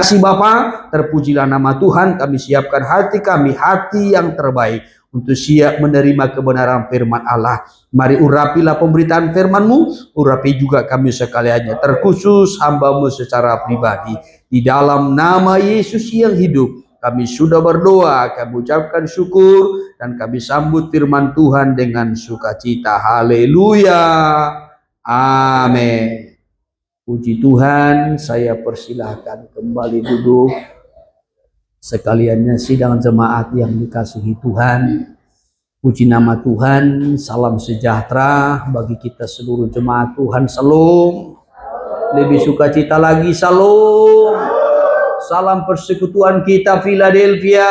kasih Bapa, terpujilah nama Tuhan. Kami siapkan hati kami, hati yang terbaik untuk siap menerima kebenaran firman Allah. Mari urapilah pemberitaan firman-Mu, urapi juga kami sekaliannya, terkhusus hamba-Mu secara pribadi. Di dalam nama Yesus yang hidup, kami sudah berdoa, kami ucapkan syukur, dan kami sambut firman Tuhan dengan sukacita. Haleluya. Amin. Puji Tuhan, saya persilahkan kembali duduk. Sekaliannya sidang jemaat yang dikasihi Tuhan. Puji nama Tuhan, salam sejahtera bagi kita seluruh jemaat Tuhan. Salam. Lebih sukacita lagi, salam. Salam persekutuan kita Philadelphia.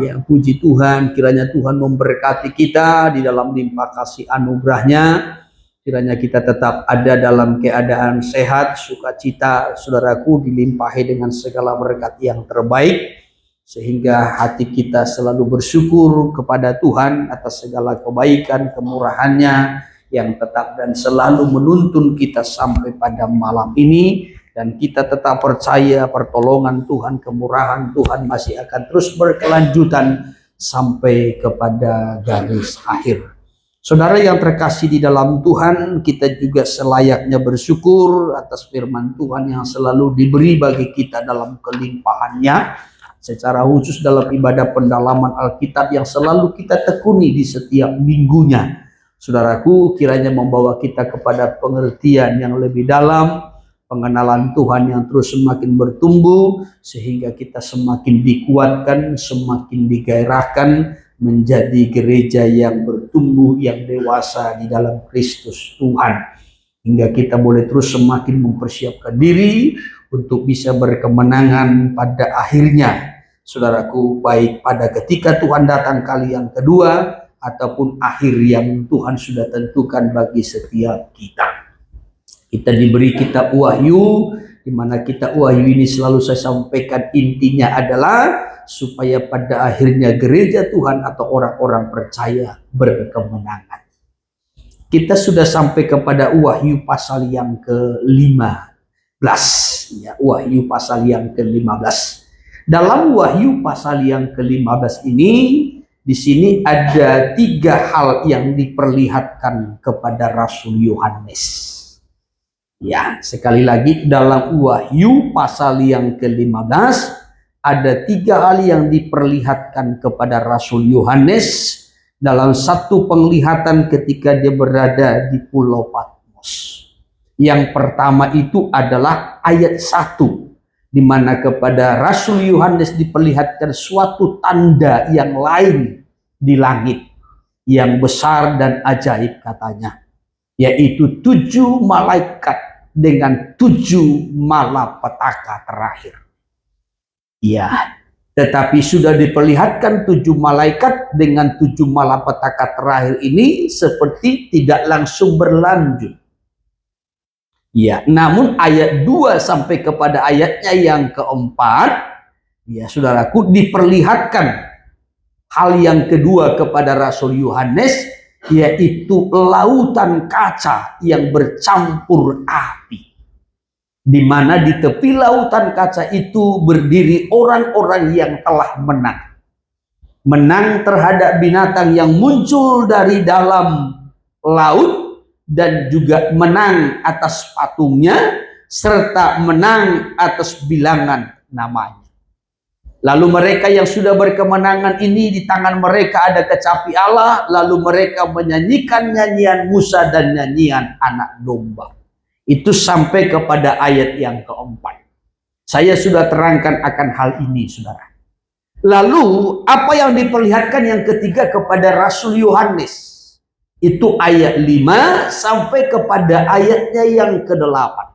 Ya, puji Tuhan, kiranya Tuhan memberkati kita di dalam limpah kasih anugerahnya. Kiranya kita tetap ada dalam keadaan sehat, sukacita, saudaraku, dilimpahi dengan segala berkat yang terbaik, sehingga hati kita selalu bersyukur kepada Tuhan atas segala kebaikan, kemurahannya yang tetap dan selalu menuntun kita sampai pada malam ini. Dan kita tetap percaya pertolongan Tuhan, kemurahan Tuhan masih akan terus berkelanjutan sampai kepada garis akhir. Saudara yang terkasih di dalam Tuhan, kita juga selayaknya bersyukur atas firman Tuhan yang selalu diberi bagi kita dalam kelimpahannya, secara khusus dalam ibadah pendalaman Alkitab yang selalu kita tekuni di setiap minggunya. Saudaraku, kiranya membawa kita kepada pengertian yang lebih dalam, pengenalan Tuhan yang terus semakin bertumbuh, sehingga kita semakin dikuatkan, semakin digairahkan, menjadi gereja yang bertumbuh, yang dewasa di dalam Kristus Tuhan. Hingga kita boleh terus semakin mempersiapkan diri untuk bisa berkemenangan pada akhirnya. Saudaraku, baik pada ketika Tuhan datang kali yang kedua, ataupun akhir yang Tuhan sudah tentukan bagi setiap kita. Kita diberi kitab Wahyu, di mana kitab Wahyu ini selalu saya sampaikan intinya adalah supaya pada akhirnya gereja Tuhan atau orang-orang percaya berkemenangan. Kita sudah sampai kepada Wahyu pasal yang ke-15. Ya, Wahyu pasal yang ke-15. Dalam Wahyu pasal yang ke-15 ini, di sini ada 3 hal yang diperlihatkan kepada Rasul Yohanes. Ya, sekali lagi dalam Wahyu pasal yang ke-15 ada 3 hal yang diperlihatkan kepada Rasul Yohanes dalam satu penglihatan ketika dia berada di Pulau Patmos. Yang pertama itu adalah ayat 1, di mana kepada Rasul Yohanes diperlihatkan suatu tanda yang lain di langit, yang besar dan ajaib katanya, yaitu 7 malaikat dengan 7 malapetaka terakhir. Ya, tetapi sudah diperlihatkan 7 malaikat dengan 7 malapetaka terakhir ini seperti tidak langsung berlanjut. Ya, namun ayat 2 sampai kepada ayatnya yang keempat, ya saudaraku, diperlihatkan hal yang kedua kepada Rasul Yohanes, yaitu lautan kaca yang bercampur api. Di mana di tepi lautan kaca itu berdiri orang-orang yang telah menang. Menang terhadap binatang yang muncul dari dalam laut, dan juga menang atas patungnya, serta menang atas bilangan namanya. Lalu mereka yang sudah berkemenangan ini, di tangan mereka ada kecapi Allah, lalu mereka menyanyikan nyanyian Musa dan nyanyian anak domba. Itu sampai kepada ayat yang keempat. Saya sudah terangkan akan hal ini, saudara. Lalu apa yang diperlihatkan yang ketiga kepada Rasul Yohanes? Itu ayat 5 sampai kepada ayatnya yang ke-8.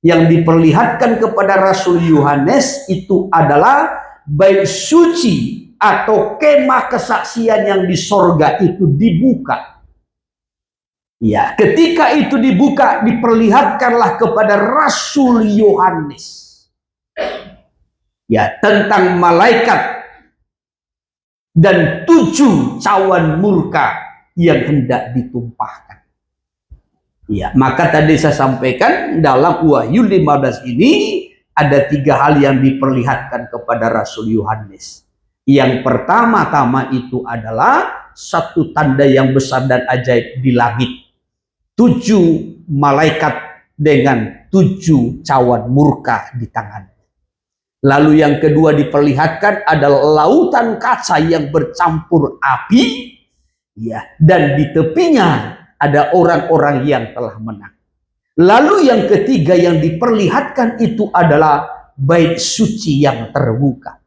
Yang diperlihatkan kepada Rasul Yohanes itu adalah bait suci atau kemah kesaksian yang di sorga itu dibuka. Ya, ketika itu dibuka, diperlihatkanlah kepada Rasul Yohanes, ya, tentang malaikat dan 7 cawan murka yang hendak ditumpahkan. Ya, maka tadi saya sampaikan dalam Wahyu 15 ini ada 3 hal yang diperlihatkan kepada Rasul Yohanes. Yang pertama-tama itu adalah satu tanda yang besar dan ajaib di langit. 7 malaikat dengan 7 cawan murka di tangan. Lalu yang kedua diperlihatkan adalah lautan kaca yang bercampur api, ya, dan di tepinya ada orang-orang yang telah menang. Lalu yang ketiga yang diperlihatkan itu adalah bait suci yang terbuka.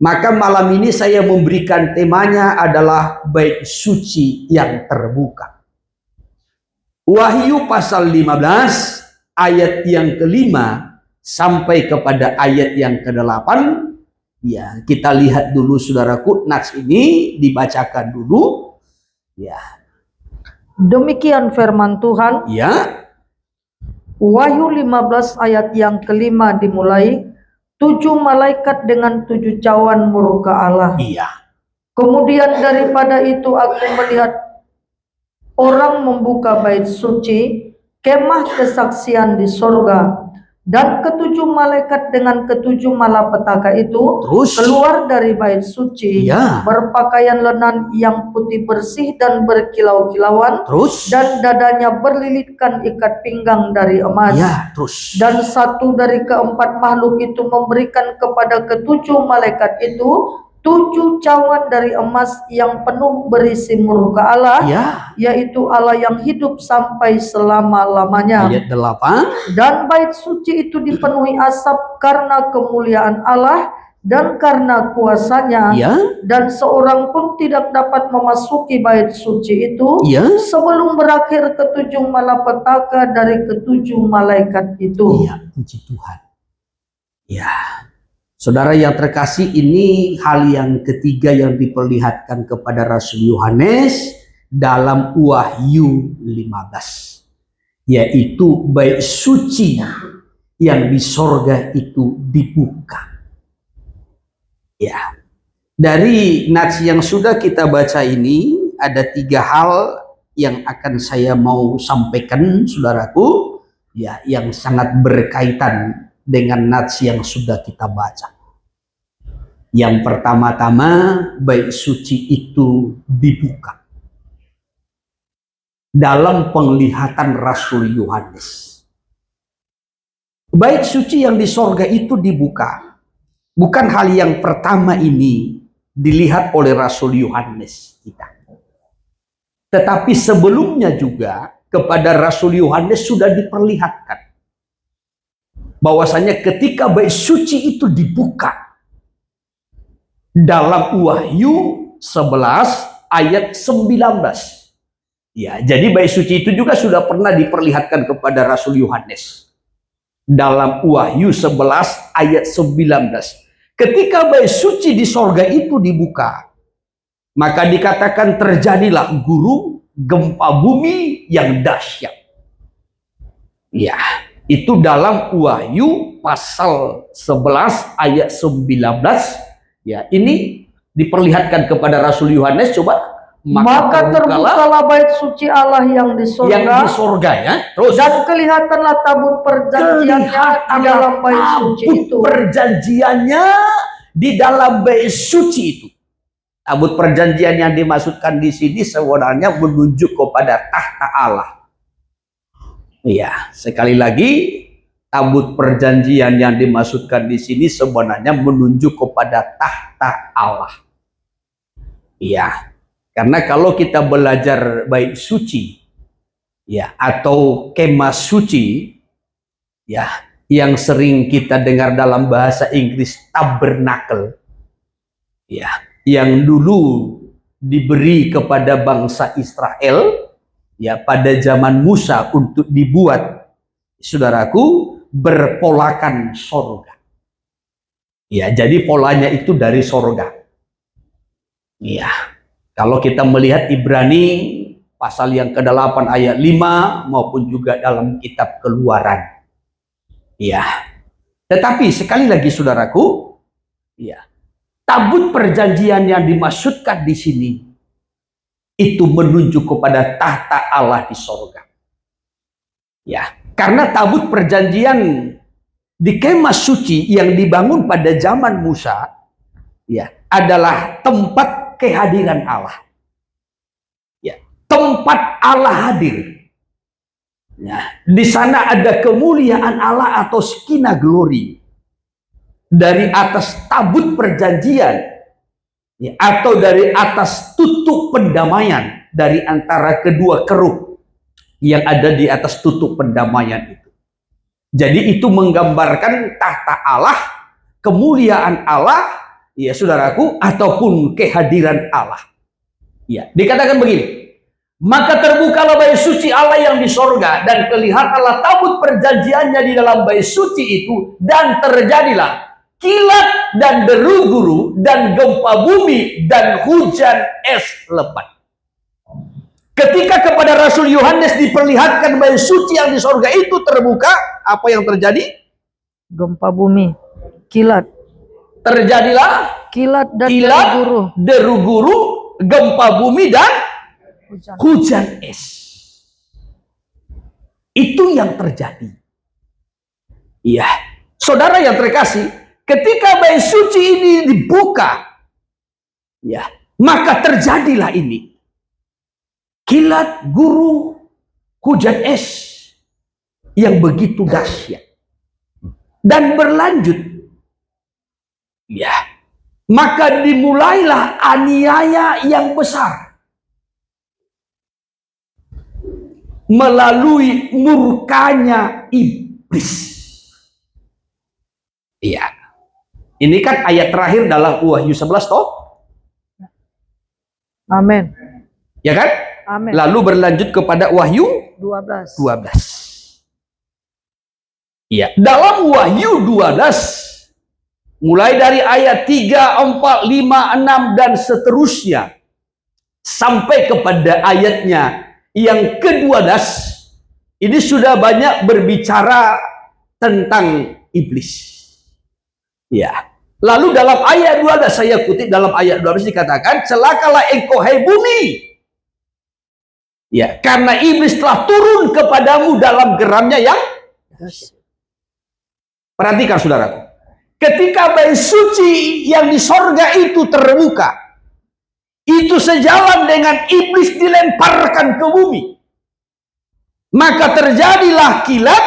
Maka malam ini saya memberikan temanya adalah bait suci yang terbuka. Wahyu pasal 15 ayat yang kelima sampai kepada ayat yang ke-8. Ya, kita lihat dulu saudaraku, nats ini dibacakan dulu. Ya. Demikian firman Tuhan. Ya. Wahyu 15 ayat yang kelima dimulai. 7 malaikat dengan 7 cawan murka Allah. Iya. Kemudian daripada itu aku melihat orang membuka bait suci, kemah kesaksian di sorga, dan ke-7 malaikat dengan ke-7 malapetaka itu keluar dari bait suci, berpakaian lenan yang putih bersih dan berkilau-kilauan, dan dadanya berlilitkan ikat pinggang dari emas. Dan satu dari keempat makhluk itu memberikan kepada ke-7 malaikat itu 7 cawan dari emas yang penuh berisi murka Allah, yaitu Allah yang hidup sampai selama-lamanya. Ayat 8. Dan bait suci itu dipenuhi asap karena kemuliaan Allah dan karena kuasanya, dan seorang pun tidak dapat memasuki bait suci itu sebelum berakhir ke-7 malapetaka dari ke-7 malaikat itu. Puji Tuhan. Ya. Saudara yang terkasih, ini hal yang ketiga yang diperlihatkan kepada Rasul Yohanes dalam Wahyu 15, yaitu bait suci yang di sorga itu dibuka. Ya, dari nats yang sudah kita baca ini ada 3 hal yang akan saya mau sampaikan saudaraku, ya, yang sangat berkaitan dengan nats yang sudah kita baca. Yang pertama-tama, bait suci itu dibuka dalam penglihatan Rasul Yohanes. Bait suci yang di sorga itu dibuka. Bukan hal yang pertama ini dilihat oleh Rasul Yohanes kita. Tetapi sebelumnya juga kepada Rasul Yohanes sudah diperlihatkan bahwasanya ketika bait suci itu dibuka dalam Wahyu 11 ayat 19. Ya, jadi bait suci itu juga sudah pernah diperlihatkan kepada Rasul Yohanes dalam Wahyu 11 ayat 19. Ketika bait suci di sorga itu dibuka, maka dikatakan terjadilah gurung, gempa bumi yang dahsyat. Ya, itu dalam Wahyu pasal 11 ayat 19. Ya, ini diperlihatkan kepada Rasul Yohanes. Coba, maka terbukalah bait suci Allah yang di sorga. Yang di sorga, ya. Terus, dan kelihatanlah tabut perjanjiannya di dalam bait suci itu. Perjanjiannya di dalam bait suci itu. Tabut perjanjian yang dimaksudkan di sini sebenarnya menunjuk kepada tahta Allah. Iya, sekali lagi, tabut perjanjian yang dimaksudkan di sini sebenarnya menunjuk kepada tahta Allah. Iya, karena kalau kita belajar bait suci, ya, atau kemah suci, ya, yang sering kita dengar dalam bahasa Inggris tabernacle, ya, yang dulu diberi kepada bangsa Israel, ya, pada zaman Musa untuk dibuat, saudaraku, berpolakan sorga. Ya, jadi polanya itu dari sorga. Ya, kalau kita melihat Ibrani pasal yang ke-8 ayat 5 maupun juga dalam kitab Keluaran. Ya. Tetapi sekali lagi saudaraku, ya, tabut perjanjian yang dimaksudkan di sini itu menunjuk kepada tahta Allah di sorga. Ya, karena tabut perjanjian di kemah suci yang dibangun pada zaman Musa, ya, adalah tempat kehadiran Allah. Ya, tempat Allah hadir. Ya, di sana ada kemuliaan Allah atau skina glory. Dari atas tabut perjanjian, ya, atau dari atas tutup pendamaian dari antara kedua kerub yang ada di atas tutup pendamaian itu. Jadi itu menggambarkan tahta Allah, kemuliaan Allah, ya saudaraku, ataupun kehadiran Allah. Ya, dikatakan begini, maka terbukalah bait suci Allah yang di sorga, dan kelihatanlah tabut perjanjiannya di dalam bait suci itu, dan terjadilah kilat dan deru guru dan gempa bumi dan hujan es lebat. Ketika kepada Rasul Yohanes diperlihatkan bait suci yang di sorga itu terbuka, apa yang terjadi? Gempa bumi, kilat. Terjadilah Kilat dan deru guru, gempa bumi dan hujan es. Itu yang terjadi. Iya, saudara yang terkasih, ketika bait suci ini dibuka, ya, maka terjadilah ini. Kilat, guru, hujan es yang begitu dahsyat dan berlanjut. Ya, maka dimulailah aniaya yang besar melalui murkanya iblis. Iya. Ini kan ayat terakhir dalam Wahyu 11 toh? Amin. Ya kan? Amin. Lalu berlanjut kepada Wahyu 12. 12. Iya, dalam Wahyu 12 mulai dari ayat 3, 4, 5, 6 dan seterusnya sampai kepada ayatnya yang ke-12, ini sudah banyak berbicara tentang iblis. Ya. Lalu dalam ayat 12, saya kutip dalam ayat 12 dikatakan, celakalah engkau hai bumi. Ya, karena iblis telah turun kepadamu dalam geramnya yang perhatikan saudaraku. Ketika bait suci yang di sorga itu terbuka, itu sejalan dengan iblis dilemparkan ke bumi. Maka terjadilah kilat,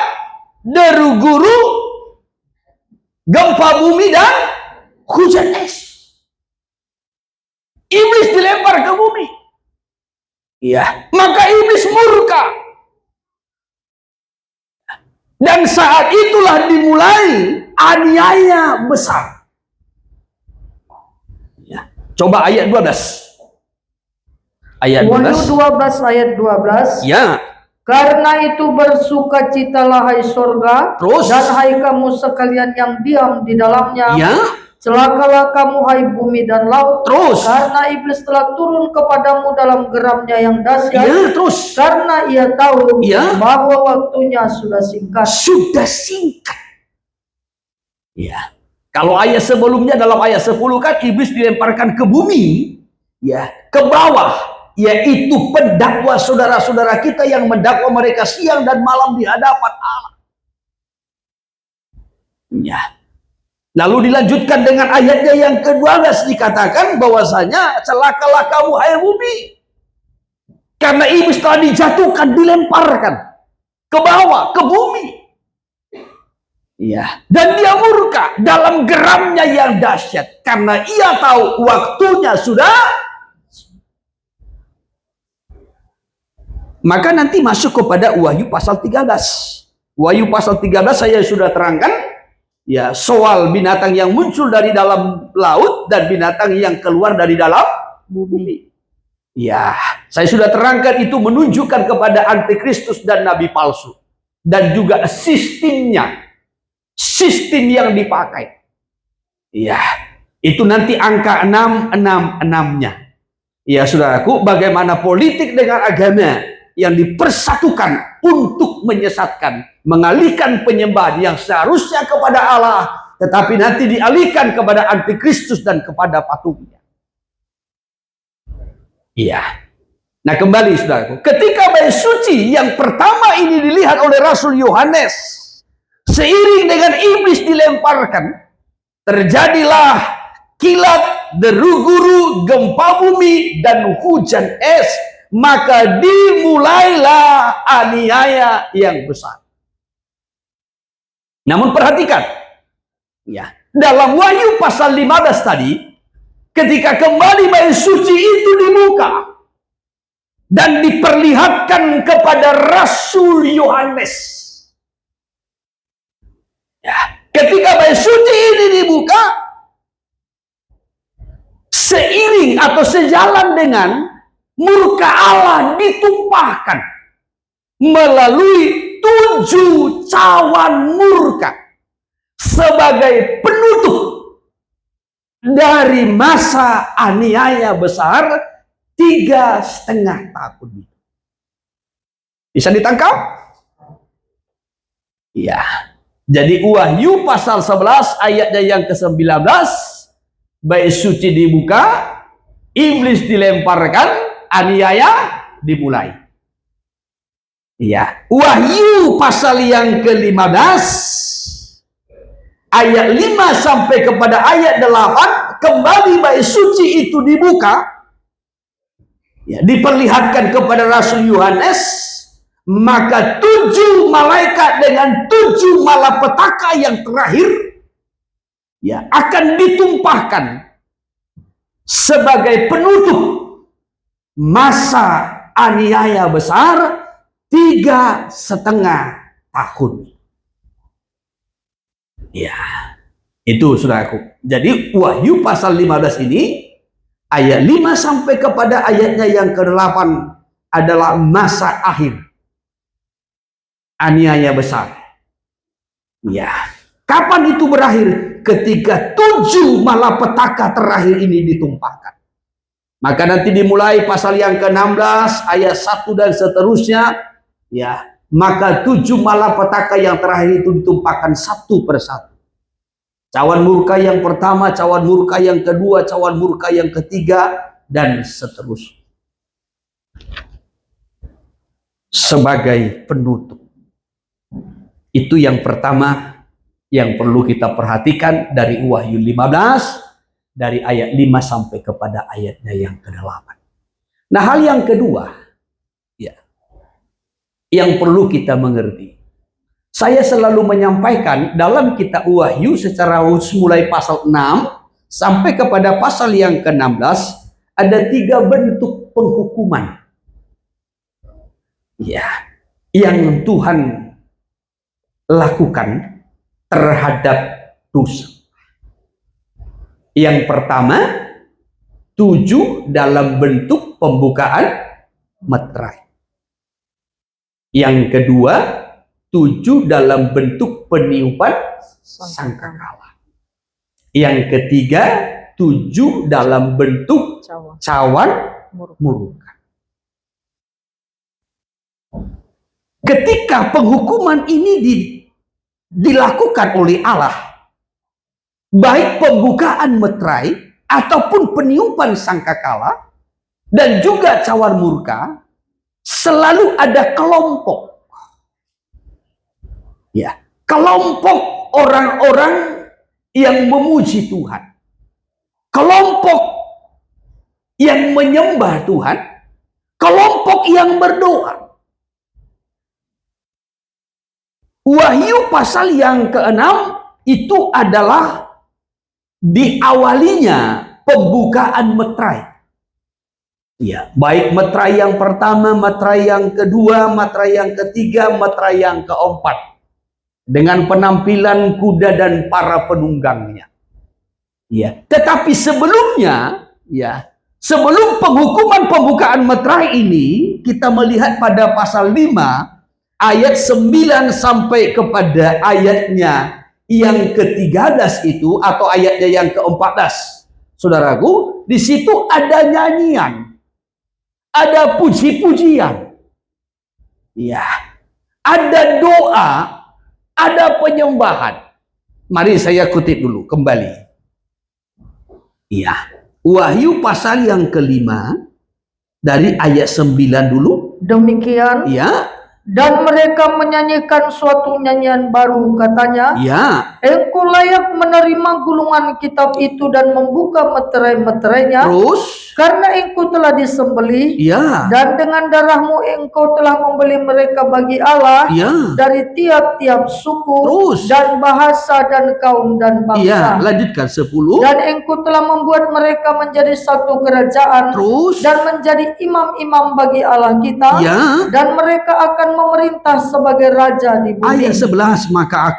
deru guru, gempa bumi dan hujan es. Iblis dilempar ke bumi. Iya, maka iblis murka. Dan saat itulah dimulai aniaya besar. Ya, coba ayat 12. Ayat 12. Wahyu 12 ayat 12. Ya. Karena itu bersukacitalah hai sorga, Terus? dan hai kamu sekalian yang diam di dalamnya. Ya. Celakalah kamu hai bumi dan laut. Terus? Karena iblis telah turun kepadamu dalam geramnya yang dahsyat. Ya, terus. Karena ia tahu Ya. bahwa waktunya sudah singkat. Sudah singkat. Ya. Kalau ayat sebelumnya dalam ayat 10 kan iblis dilemparkan ke bumi, ya, ke bawah, yaitu pendakwa saudara-saudara kita yang mendakwa mereka siang dan malam di hadapan Allah. Ya. Lalu dilanjutkan dengan ayatnya yang ke-12 dikatakan bahwasanya celakalah kamu hai bumi. Karena iblis telah dijatuhkan, dilemparkan ke bawah, ke bumi. Ya, dan dia murka dalam geramnya yang dahsyat karena ia tahu waktunya sudah. Maka nanti masuk kepada Wahyu pasal 13. Wahyu pasal 13 saya sudah terangkan. Ya, soal binatang yang muncul dari dalam laut dan binatang yang keluar dari dalam bumi. Ya, saya sudah terangkan itu menunjukkan kepada antikristus dan nabi palsu. Dan juga sistemnya. Sistem yang dipakai. Ya, itu nanti angka 666-nya. Ya, saudaraku, bagaimana politik dengan agama yang dipersatukan untuk menyesatkan, mengalihkan penyembahan yang seharusnya kepada Allah, tetapi nanti dialihkan kepada antikristus dan kepada patungnya. Iya. Nah, kembali saudaraku, ketika bait suci yang pertama ini dilihat oleh Rasul Yohanes, Seiring dengan iblis dilemparkan, terjadilah kilat, deru guru, gempa bumi, dan hujan es. Maka dimulailah aniaya yang besar. Namun perhatikan, ya, dalam Wahyu pasal 15 tadi, ketika kembali bait suci itu dibuka dan diperlihatkan kepada Rasul Yohanes. Ya, ketika bait suci ini dibuka, seiring atau sejalan dengan murka Allah ditumpahkan melalui 7 cawan murka sebagai penutup dari masa aniaya besar 3,5 tahun. Bisa ditangkap? Ya. Jadi Wahyu pasal 11 ayatnya yang ke-19, bait suci dibuka, iblis dilemparkan, aniaya dimulai. Ya, Wahyu pasal yang ke-15 ayat 5 sampai kepada ayat 8, kembali bait suci itu dibuka, ya, diperlihatkan kepada Rasul Yohanes, maka 7 malaikat dengan 7 malapetaka yang terakhir, ya, akan ditumpahkan sebagai penutup masa aniaya besar 3,5 tahun. Ya, itu saudaraku. Jadi Wahyu pasal 15 ini ayat 5 sampai kepada ayatnya yang ke-8 adalah masa akhir aniaya besar. Ya, kapan itu berakhir? Ketika 7 malapetaka terakhir ini ditumpahkan. Maka nanti dimulai pasal yang ke-16 ayat 1 dan seterusnya, ya, maka 7 malapetaka yang terakhir itu ditumpahkan satu persatu. Cawan murka yang pertama, cawan murka yang kedua, cawan murka yang ketiga, dan seterusnya. Sebagai penutup. Itu yang pertama yang perlu kita perhatikan dari Wahyu 15, dari ayat 5 sampai kepada ayatnya yang ke-8. Nah, hal yang kedua, ya, yang perlu kita mengerti. Saya selalu menyampaikan dalam kitab Wahyu secara mulai pasal 6 sampai kepada pasal yang ke-16 ada 3 bentuk penghukuman, ya, yang Tuhan lakukan terhadap dosa. Yang pertama, 7 dalam bentuk pembukaan meterai. Yang kedua, 7 dalam bentuk peniupan sangkakala. Yang ketiga, 7 dalam bentuk cawan murka. Ketika penghukuman ini dilakukan oleh Allah, baik pembukaan meterai ataupun peniupan sangkakala dan juga cawan murka, selalu ada kelompok, ya, kelompok orang-orang yang memuji Tuhan, kelompok yang menyembah Tuhan, kelompok yang berdoa. Wahyu pasal yang ke-6 itu adalah diawalinya pembukaan meterai. Ya, baik meterai yang pertama, meterai yang kedua, meterai yang ketiga, meterai yang keempat, dengan penampilan kuda dan para penunggangnya. Ya, tetapi sebelumnya, ya, sebelum penghukuman pembukaan meterai ini, kita melihat pada pasal 5 ayat 9 sampai kepada ayatnya yang ke-13 itu, atau ayatnya yang ke-14. Saudaraku, di situ ada nyanyian, ada puji-pujian, ya, ada doa, ada penyembahan. Mari saya kutip dulu kembali. Ya, Wahyu pasal yang ke-5 dari ayat 9 dulu. Demikian, Ya, Dan mereka menyanyikan suatu nyanyian baru, katanya, Ya, Engkau layak menerima gulungan kitab itu dan membuka meterai-meterainya, terus, karena engkau telah disembelih, ya, dan dengan darahmu engkau telah membeli mereka bagi Allah ya, dari tiap-tiap suku, terus, dan bahasa, dan kaum, dan ya, bangsa. lanjutkan 10, Dan engkau telah membuat mereka menjadi satu kerajaan, terus, dan menjadi imam-imam bagi Allah kita, ya, dan mereka akan memerintah sebagai raja di bumi. ayat 11, maka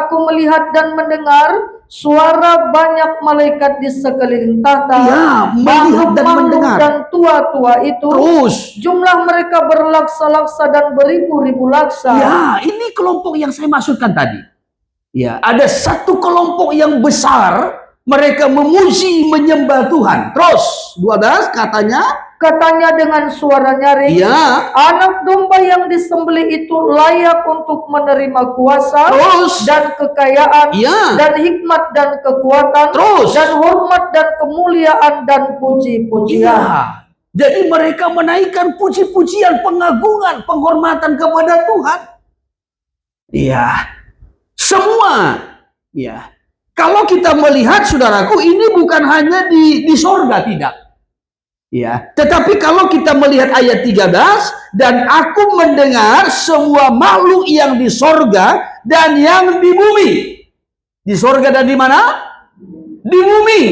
aku melihat dan mendengar suara banyak malaikat di sekeliling tahta, ya, melihat dan makhluk-makhluk mendengar, dan tua-tua itu, terus, jumlah mereka berlaksa-laksa dan beribu-ribu laksa. ya, ini kelompok yang saya maksudkan tadi. Ya, ada satu kelompok yang besar, mereka memuji, menyembah Tuhan. Terus, 12 Katanya dengan suara nyaring, ya, anak domba yang disembelih itu layak untuk menerima kuasa, terus, dan kekayaan, ya, dan hikmat, dan kekuatan, terus, dan hormat, dan kemuliaan, dan puji-pujian. iya. Jadi mereka menaikkan puji-pujian, pengagungan, penghormatan kepada Tuhan. Iya, semua. Ya, kalau kita melihat, saudaraku, ini bukan hanya di sorga, tidak. Ya, tetapi kalau kita melihat ayat 13, dan aku mendengar semua makhluk yang di sorga dan yang di bumi. Di sorga dan di mana? Di bumi.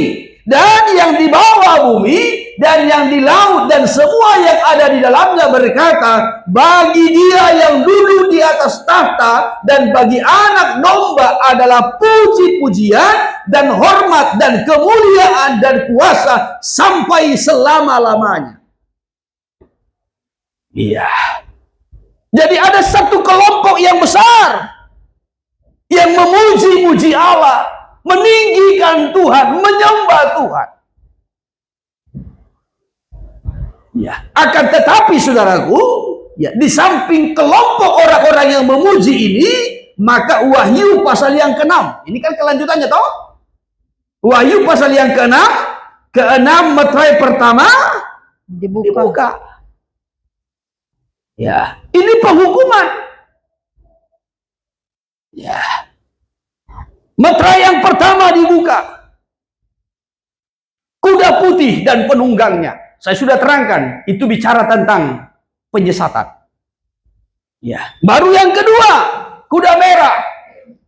Dan yang di bawah bumi, dan yang di laut, dan semua yang ada di dalamnya berkata, bagi Dia yang duduk di atas tahta dan bagi anak domba adalah puji-pujian dan hormat dan kemuliaan dan kuasa sampai selama-lamanya. Iya. Jadi ada satu kelompok yang besar yang memuji-muji Allah, meninggikan Tuhan, menyembah Tuhan. Ya, akan tetapi saudaraku, ya, di samping kelompok orang-orang yang memuji ini, maka Wahyu pasal yang ke-6. Ini kan kelanjutannya toh? Wahyu pasal yang ke-6 meterai pertama dibuka. Ya, ini penghukuman. Ya. Meterai yang pertama dibuka. Kuda putih dan penunggangnya. Saya sudah terangkan, itu bicara tentang penyesatan. Ya. Baru yang kedua, kuda merah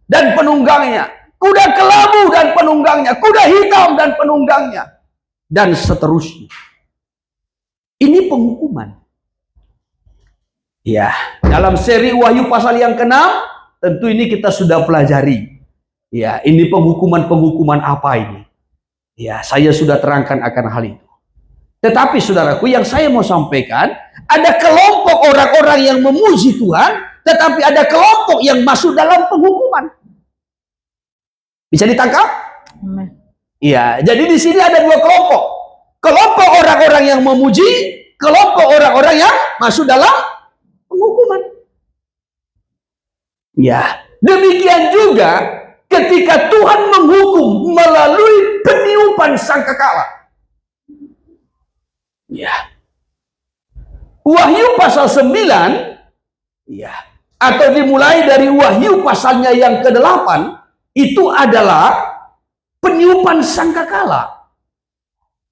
dan penunggangnya, kuda kelabu dan penunggangnya, kuda hitam dan penunggangnya, dan seterusnya. Ini penghukuman. Ya, dalam seri Wahyu pasal yang ke-6, tentu ini kita sudah pelajari. Ya, ini penghukuman-penghukuman apa ini? Ya, saya sudah terangkan akan hal itu. Tetapi saudaraku, yang saya mau sampaikan, ada kelompok orang-orang yang memuji Tuhan, tetapi ada kelompok yang masuk dalam penghukuman. Bisa ditangkap? Iya, jadi di sini ada dua kelompok. Kelompok orang-orang yang memuji, kelompok orang-orang yang masuk dalam penghukuman. Ya, demikian juga ketika Tuhan menghukum melalui peniupan sangkakala. Ya. Wahyu pasal 9, ya, atau dimulai dari Wahyu pasalnya yang ke-8, itu adalah peniupan sangkakala.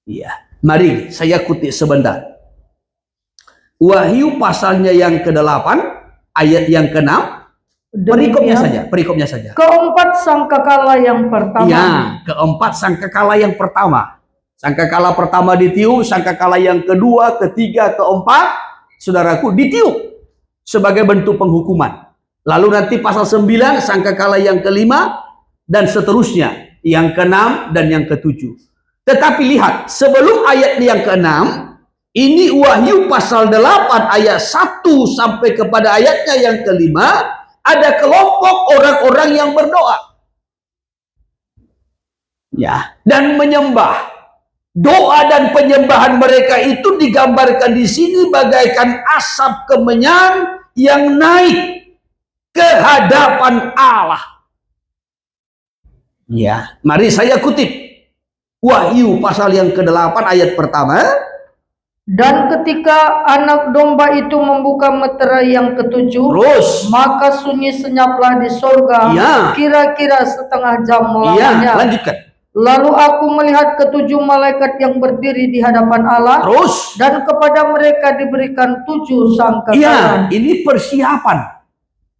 Ya, mari saya kutip sebentar. Wahyu pasalnya yang ke-8, ayat yang ke-6, perikopnya saja. Keempat sangkakala yang pertama. Ya, keempat sangkakala yang pertama. Sangkakala pertama ditiup, sangkakala yang kedua, ketiga, keempat, saudaraku, ditiup sebagai bentuk penghukuman. Lalu nanti pasal 9, sangkakala yang kelima, dan seterusnya, yang ke-6 dan yang ke-7. Tetapi lihat, sebelum ayat yang ke-6, ini Wahyu pasal 8 ayat 1 sampai kepada ayatnya yang kelima, ada kelompok orang-orang yang berdoa. Ya, dan menyembah. Doa dan penyembahan mereka itu digambarkan di sini bagaikan asap kemenyan yang naik ke hadapan Allah. Ya, mari saya kutip Wahyu pasal yang ke-8 ayat pertama. Dan ketika anak domba itu membuka meterai yang ketujuh, Terus. maka sunyi senyaplah di sorga, Iya. kira-kira setengah jam Iya, lamanya. lanjutkan. Lalu aku melihat ketujuh malaikat yang berdiri di hadapan Allah, Terus. dan kepada mereka diberikan 7 sangkakala. Iya, ini persiapan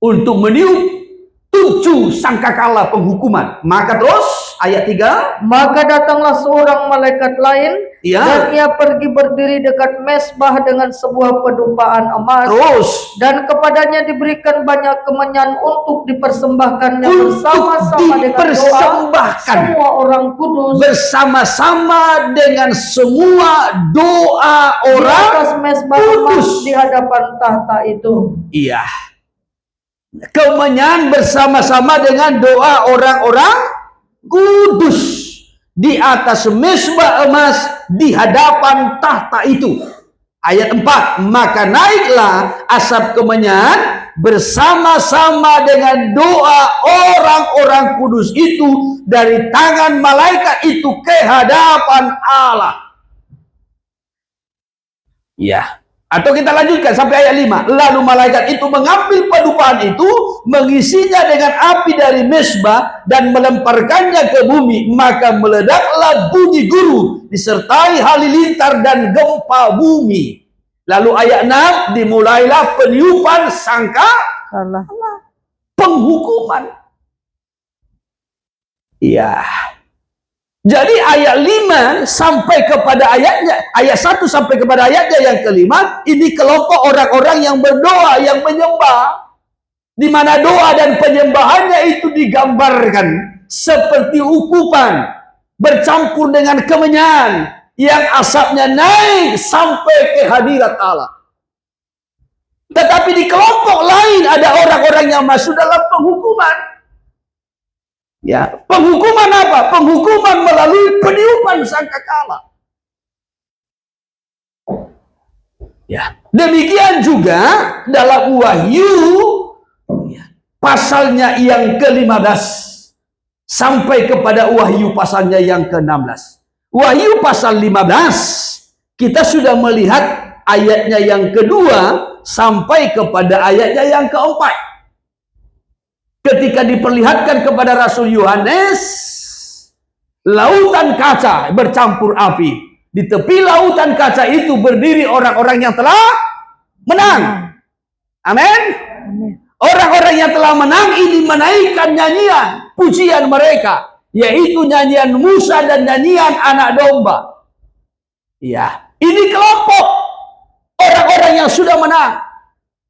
untuk meniup 7 sangkakala penghukuman. Maka terus ayat 3. Maka datanglah seorang malaikat lain, Iya. dan ia pergi berdiri dekat mesbah dengan sebuah pedupaan emas. Terus. Dan kepadanya diberikan banyak kemenyan untuk dipersembahkannya Untuk bersama-sama dengan doa dipersembahkan. semua orang kudus Bersama-sama dengan semua doa di orang atas mesbah emas kudus. di hadapan tahta itu. Iya. Kemenyan bersama-sama dengan doa orang-orang kudus di atas mesbah emas di hadapan tahta itu. Ayat 4. Maka naiklah asap kemenyan bersama-sama dengan doa orang-orang kudus itu dari tangan malaikat itu ke hadapan Allah. Ya. Atau kita lanjutkan sampai ayat 5. Lalu malaikat itu mengambil pedupaan itu, mengisinya dengan api dari mesbah dan melemparkannya ke bumi. Maka meledaklah bunyi guru disertai halilintar dan gempa bumi. Lalu ayat 6, dimulailah peniupan sangka penghukuman. Iya. Jadi ayat 5 sampai kepada ayat 1 sampai kepada ayatnya yang kelima, ini kelompok orang-orang yang berdoa, yang menyembah, di mana doa dan penyembahannya itu digambarkan seperti ukupan bercampur dengan kemenyan yang asapnya naik sampai ke hadirat Allah. Tetapi di kelompok lain ada orang-orang yang masuk dalam penghukuman. Ya, penghukuman apa? Penghukuman melalui peniupan sangkakala. Ya, demikian juga dalam Wahyu ya, pasalnya yang ke-15 sampai kepada Wahyu pasalnya yang ke-16. Wahyu pasal 15 kita sudah melihat ayatnya yang kedua sampai kepada ayatnya yang keempat. Ketika diperlihatkan kepada Rasul Yohanes, lautan kaca bercampur api. Di tepi lautan kaca itu berdiri orang-orang yang telah menang. Amin. Orang-orang yang telah menang ini menaikkan nyanyian, pujian mereka, yaitu nyanyian Musa dan nyanyian anak domba. Ya, ini kelompok orang-orang yang sudah menang.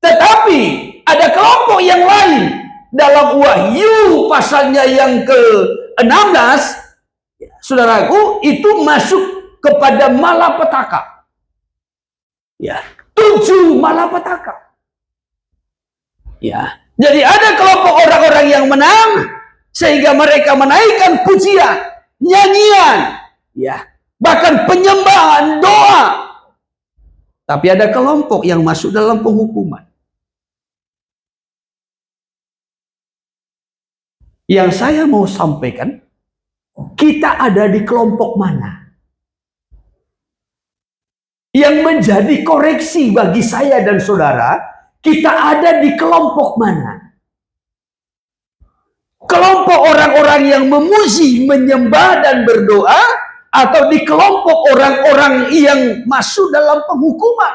Tetapi ada kelompok yang lain. Dalam Wahyu pasalnya yang ke-16, saudaraku, itu masuk kepada malapetaka. Ya, 7 malapetaka. Ya, jadi ada kelompok orang-orang yang menang sehingga mereka menaikkan pujian, nyanyian, ya, bahkan penyembahan, doa. Tapi ada kelompok yang masuk dalam penghukuman. Yang saya mau sampaikan, kita ada di kelompok mana? Yang menjadi koreksi bagi saya dan saudara, kita ada di kelompok mana? Kelompok orang-orang yang memuji, menyembah dan berdoa, atau di kelompok orang-orang yang masuk dalam penghukuman?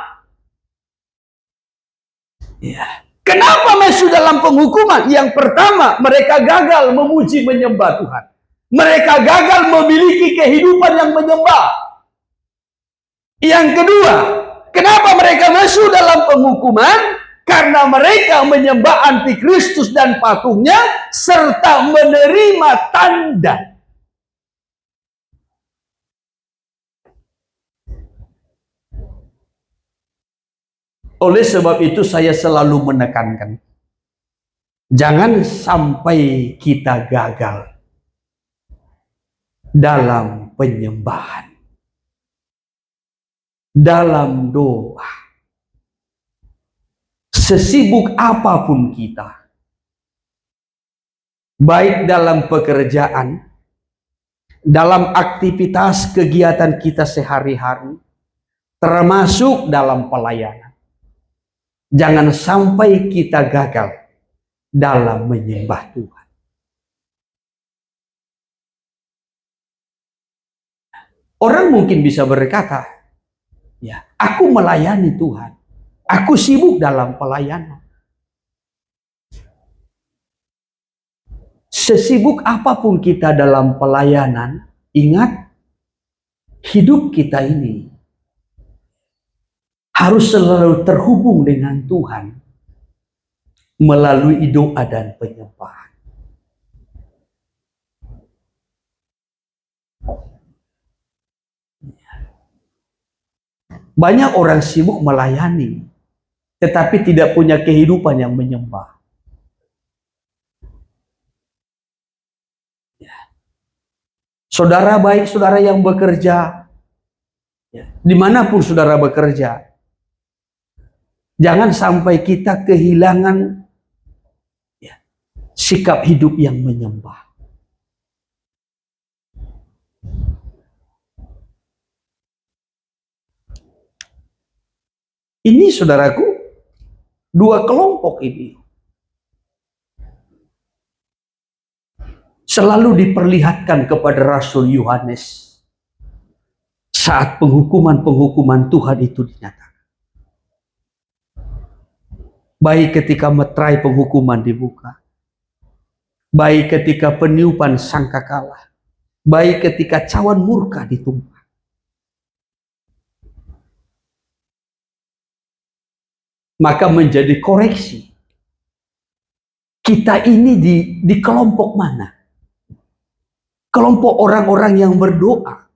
Ya. Kenapa masuk dalam penghukuman? Yang pertama, mereka gagal memuji menyembah Tuhan. Mereka gagal memiliki kehidupan yang menyembah. Yang kedua, kenapa mereka masuk dalam penghukuman? Karena mereka menyembah antikristus dan patungnya, serta menerima tanda. Oleh sebab itu saya selalu menekankan, jangan sampai kita gagal dalam penyembahan, dalam doa. Sesibuk apapun kita, baik dalam pekerjaan, dalam aktivitas kegiatan kita sehari-hari, termasuk dalam pelayanan. Jangan sampai kita gagal dalam menyembah Tuhan. Orang mungkin bisa berkata, ya, aku melayani Tuhan, aku sibuk dalam pelayanan. Sesibuk apapun kita dalam pelayanan, ingat, hidup kita ini harus selalu terhubung dengan Tuhan melalui doa dan penyembahan. Banyak orang sibuk melayani, tetapi tidak punya kehidupan yang menyembah. Saudara baik, saudara yang bekerja, dimanapun saudara bekerja, jangan sampai kita kehilangan sikap hidup yang menyembah. Ini saudaraku, dua kelompok ini selalu diperlihatkan kepada Rasul Yohanes saat penghukuman-penghukuman Tuhan itu dinyatakan. Baik ketika meterai penghukuman dibuka, baik ketika peniupan sangkakala, baik ketika cawan murka ditumpah. Maka menjadi koreksi. Kita ini di kelompok mana? Kelompok orang-orang yang berdoa,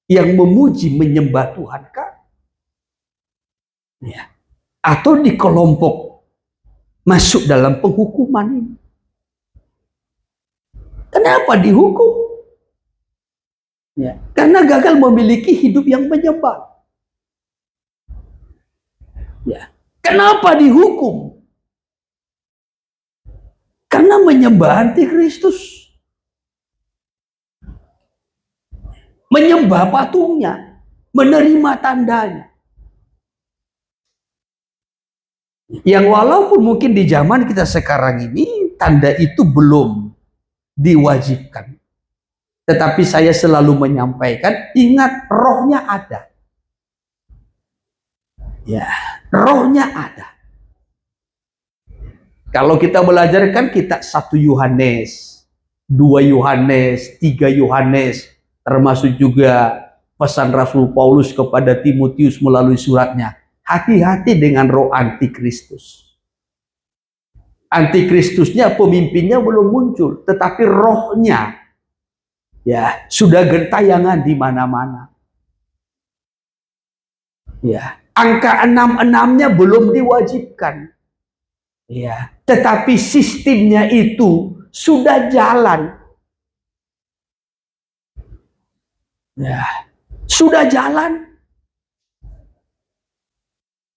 yang memuji, menyembah Tuhan kah? Ya. Atau di kelompok masuk dalam penghukuman ini? Kenapa dihukum? Ya. Karena gagal memiliki hidup yang menyembah. Ya. Kenapa dihukum? Karena menyembah antikristus. Menyembah patungnya, menerima tandanya. Yang walaupun mungkin di zaman kita sekarang ini, tanda itu belum diwajibkan. Tetapi saya selalu menyampaikan, ingat rohnya ada. Ya, rohnya ada. Kalau kita belajar kan kita 1 Yohanes, 2 Yohanes, 3 Yohanes, termasuk juga pesan Rasul Paulus kepada Timotius melalui suratnya. Hati-hati dengan roh antikristus. Antikristusnya, pemimpinnya belum muncul, tetapi rohnya ya sudah gentayangan di mana-mana. Ya, angka 66-nya belum diwajibkan. Ya, tetapi sistemnya itu sudah jalan. Ya, sudah jalan.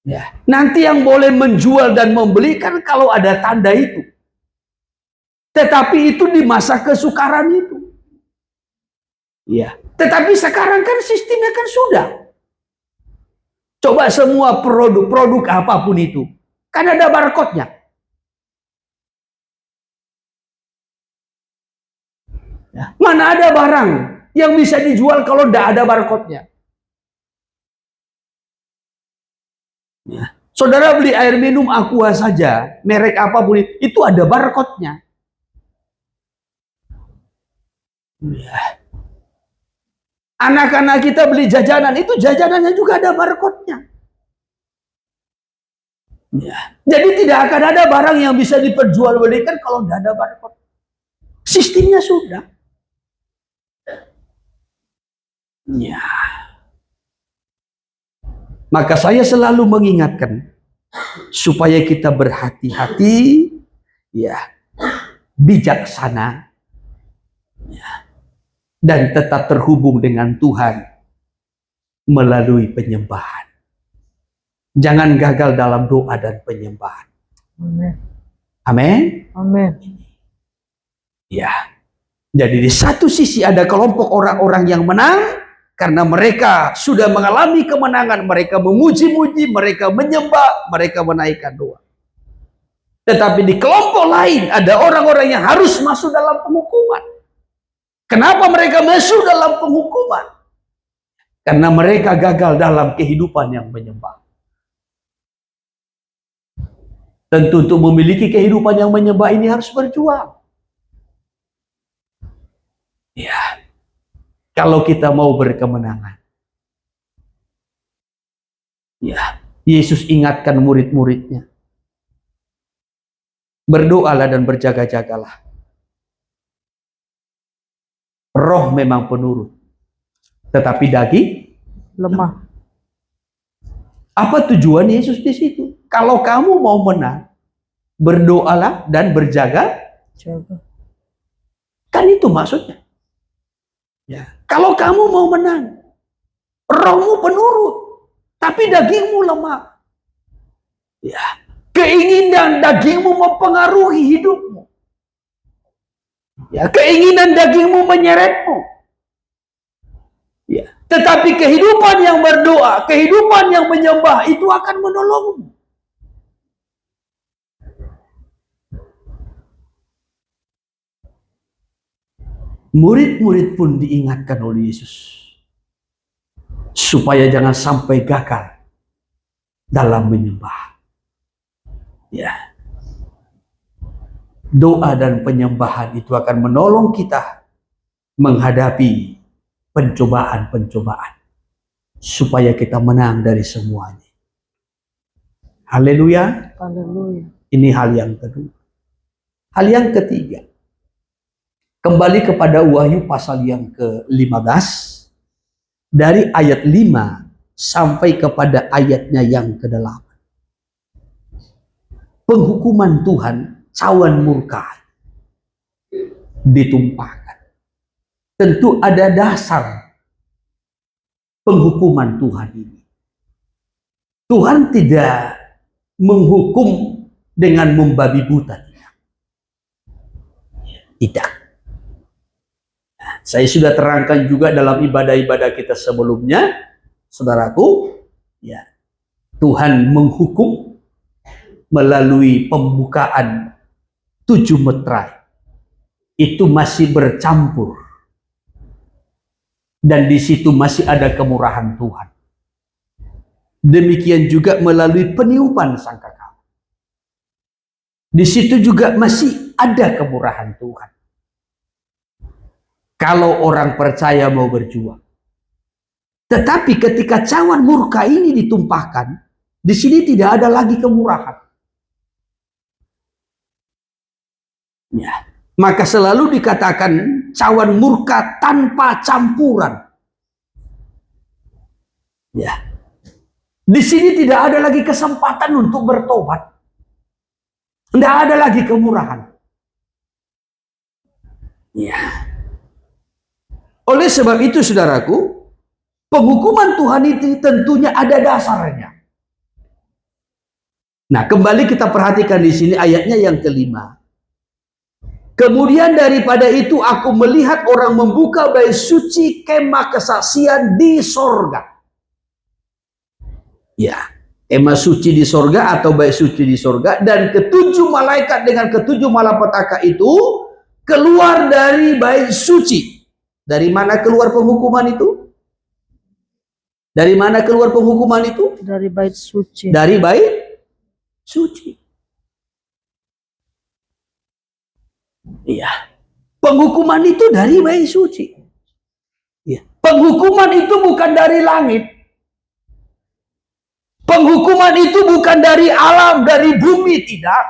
Ya, nanti yang boleh menjual dan membeli kan kalau ada tanda itu. Tetapi itu di masa kesukaran itu. Ya, tetapi sekarang kan sistemnya kan sudah. Coba semua produk apapun itu, kan ada barcode-nya. Ya, mana ada barang yang bisa dijual kalau tidak ada barcode-nya? Ya. Saudara beli air minum Aqua saja, merek apapun itu ada barcode-nya. Ya. Anak-anak kita beli jajanan, itu jajanannya juga ada barcode-nya. Ya. Jadi tidak akan ada barang yang bisa diperjualbelikan kalau tidak ada barcode. Sistemnya sudah. Ya. Maka saya selalu mengingatkan supaya kita berhati-hati, ya, bijaksana, ya, dan tetap terhubung dengan Tuhan melalui penyembahan. Jangan gagal dalam doa dan penyembahan. Amin. Amin. Amin. Ya. Jadi di satu sisi ada kelompok orang-orang yang menang, karena mereka sudah mengalami kemenangan, mereka memuji-muji, mereka menyembah, mereka menaikkan doa. Tetapi di kelompok lain ada orang-orang yang harus masuk dalam penghukuman. Kenapa mereka masuk dalam penghukuman? Karena mereka gagal dalam kehidupan yang menyembah. Tentu untuk memiliki kehidupan yang menyembah ini harus berjuang. Ya, kalau kita mau berkemenangan. Ya, Yesus ingatkan murid-muridnya. Berdoalah dan berjaga-jagalah. Roh memang penurut, tetapi daging lemah. Apa tujuan Yesus di situ? Kalau kamu mau menang, berdoalah dan berjaga. Kan itu maksudnya. Ya. Kalau kamu mau menang, rohmu penurut, tapi dagingmu lemah. Ya. Keinginan dagingmu mempengaruhi hidupmu. Ya, keinginan dagingmu menyeretmu. Ya. Tetapi kehidupan yang berdoa, kehidupan yang menyembah itu akan menolongmu. Murid-murid pun diingatkan oleh Yesus supaya jangan sampai gagal dalam menyembah. Ya. Doa dan penyembahan itu akan menolong kita menghadapi pencobaan-pencobaan supaya kita menang dari semuanya. Haleluya. Haleluya. Ini hal yang kedua. Hal yang ketiga, kembali kepada Wahyu pasal yang ke-15 dari ayat 5 sampai kepada ayatnya yang ke-8. Penghukuman Tuhan, cawan murka ditumpahkan. Tentu ada dasar penghukuman Tuhan ini. Tuhan tidak menghukum dengan membabi buta. Tidak. Saya sudah terangkan juga dalam ibadah-ibadah kita sebelumnya, saudaraku, ya, Tuhan menghukum melalui pembukaan 7 meterai. Itu masih bercampur. Dan di situ masih ada kemurahan Tuhan. Demikian juga melalui peniupan sangkakala. Di situ juga masih ada kemurahan Tuhan. Kalau orang percaya mau berjuang. Tetapi ketika cawan murka ini ditumpahkan, di sini tidak ada lagi kemurahan. Ya. Maka selalu dikatakan cawan murka tanpa campuran. Ya. Di sini tidak ada lagi kesempatan untuk bertobat. Tidak ada lagi kemurahan. Ya. Oleh sebab itu, saudaraku, penghukuman Tuhan itu tentunya ada dasarnya. Nah, kembali kita perhatikan di sini ayatnya yang ke-5. Kemudian daripada itu aku melihat orang membuka bait suci kemah kesaksian di sorga. Ya, kemah suci di sorga atau bait suci di sorga, dan ketujuh malaikat dengan ketujuh malapetaka itu keluar dari bait suci. Dari mana keluar penghukuman itu? Dari mana keluar penghukuman itu? Dari bait suci. Dari bait suci. Iya. Penghukuman itu dari bait suci. Iya. Penghukuman itu bukan dari langit. Penghukuman itu bukan dari alam, dari bumi, tidak.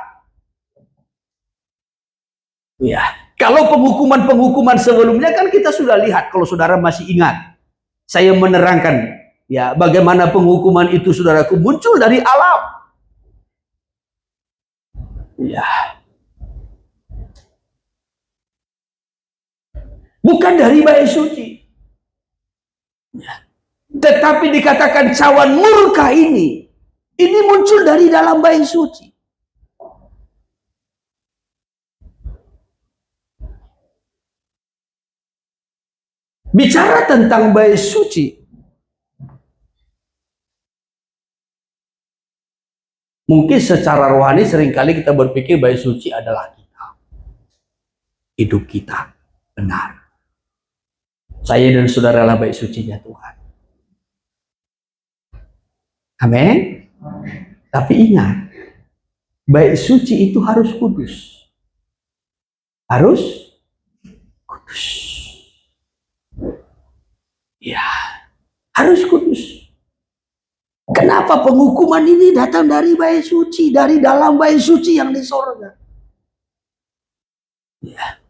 Iya. Kalau penghukuman-penghukuman sebelumnya kan kita sudah lihat, kalau saudara masih ingat. Saya menerangkan ya bagaimana penghukuman itu, saudaraku, muncul dari alam. Ya. Bukan dari bait suci. Ya. Tetapi dikatakan cawan murka ini muncul dari dalam bait suci. Bicara tentang bait suci, mungkin secara rohani seringkali kita berpikir bait suci adalah kita. Hidup kita benar. Saya dan saudara adalah bait sucinya Tuhan. Amin. Tapi ingat, bait suci itu harus kudus. Harus kudus. Ya, harus kudus. Kenapa penghukuman ini datang dari bait suci, dari dalam bait suci yang di sorga? Ya.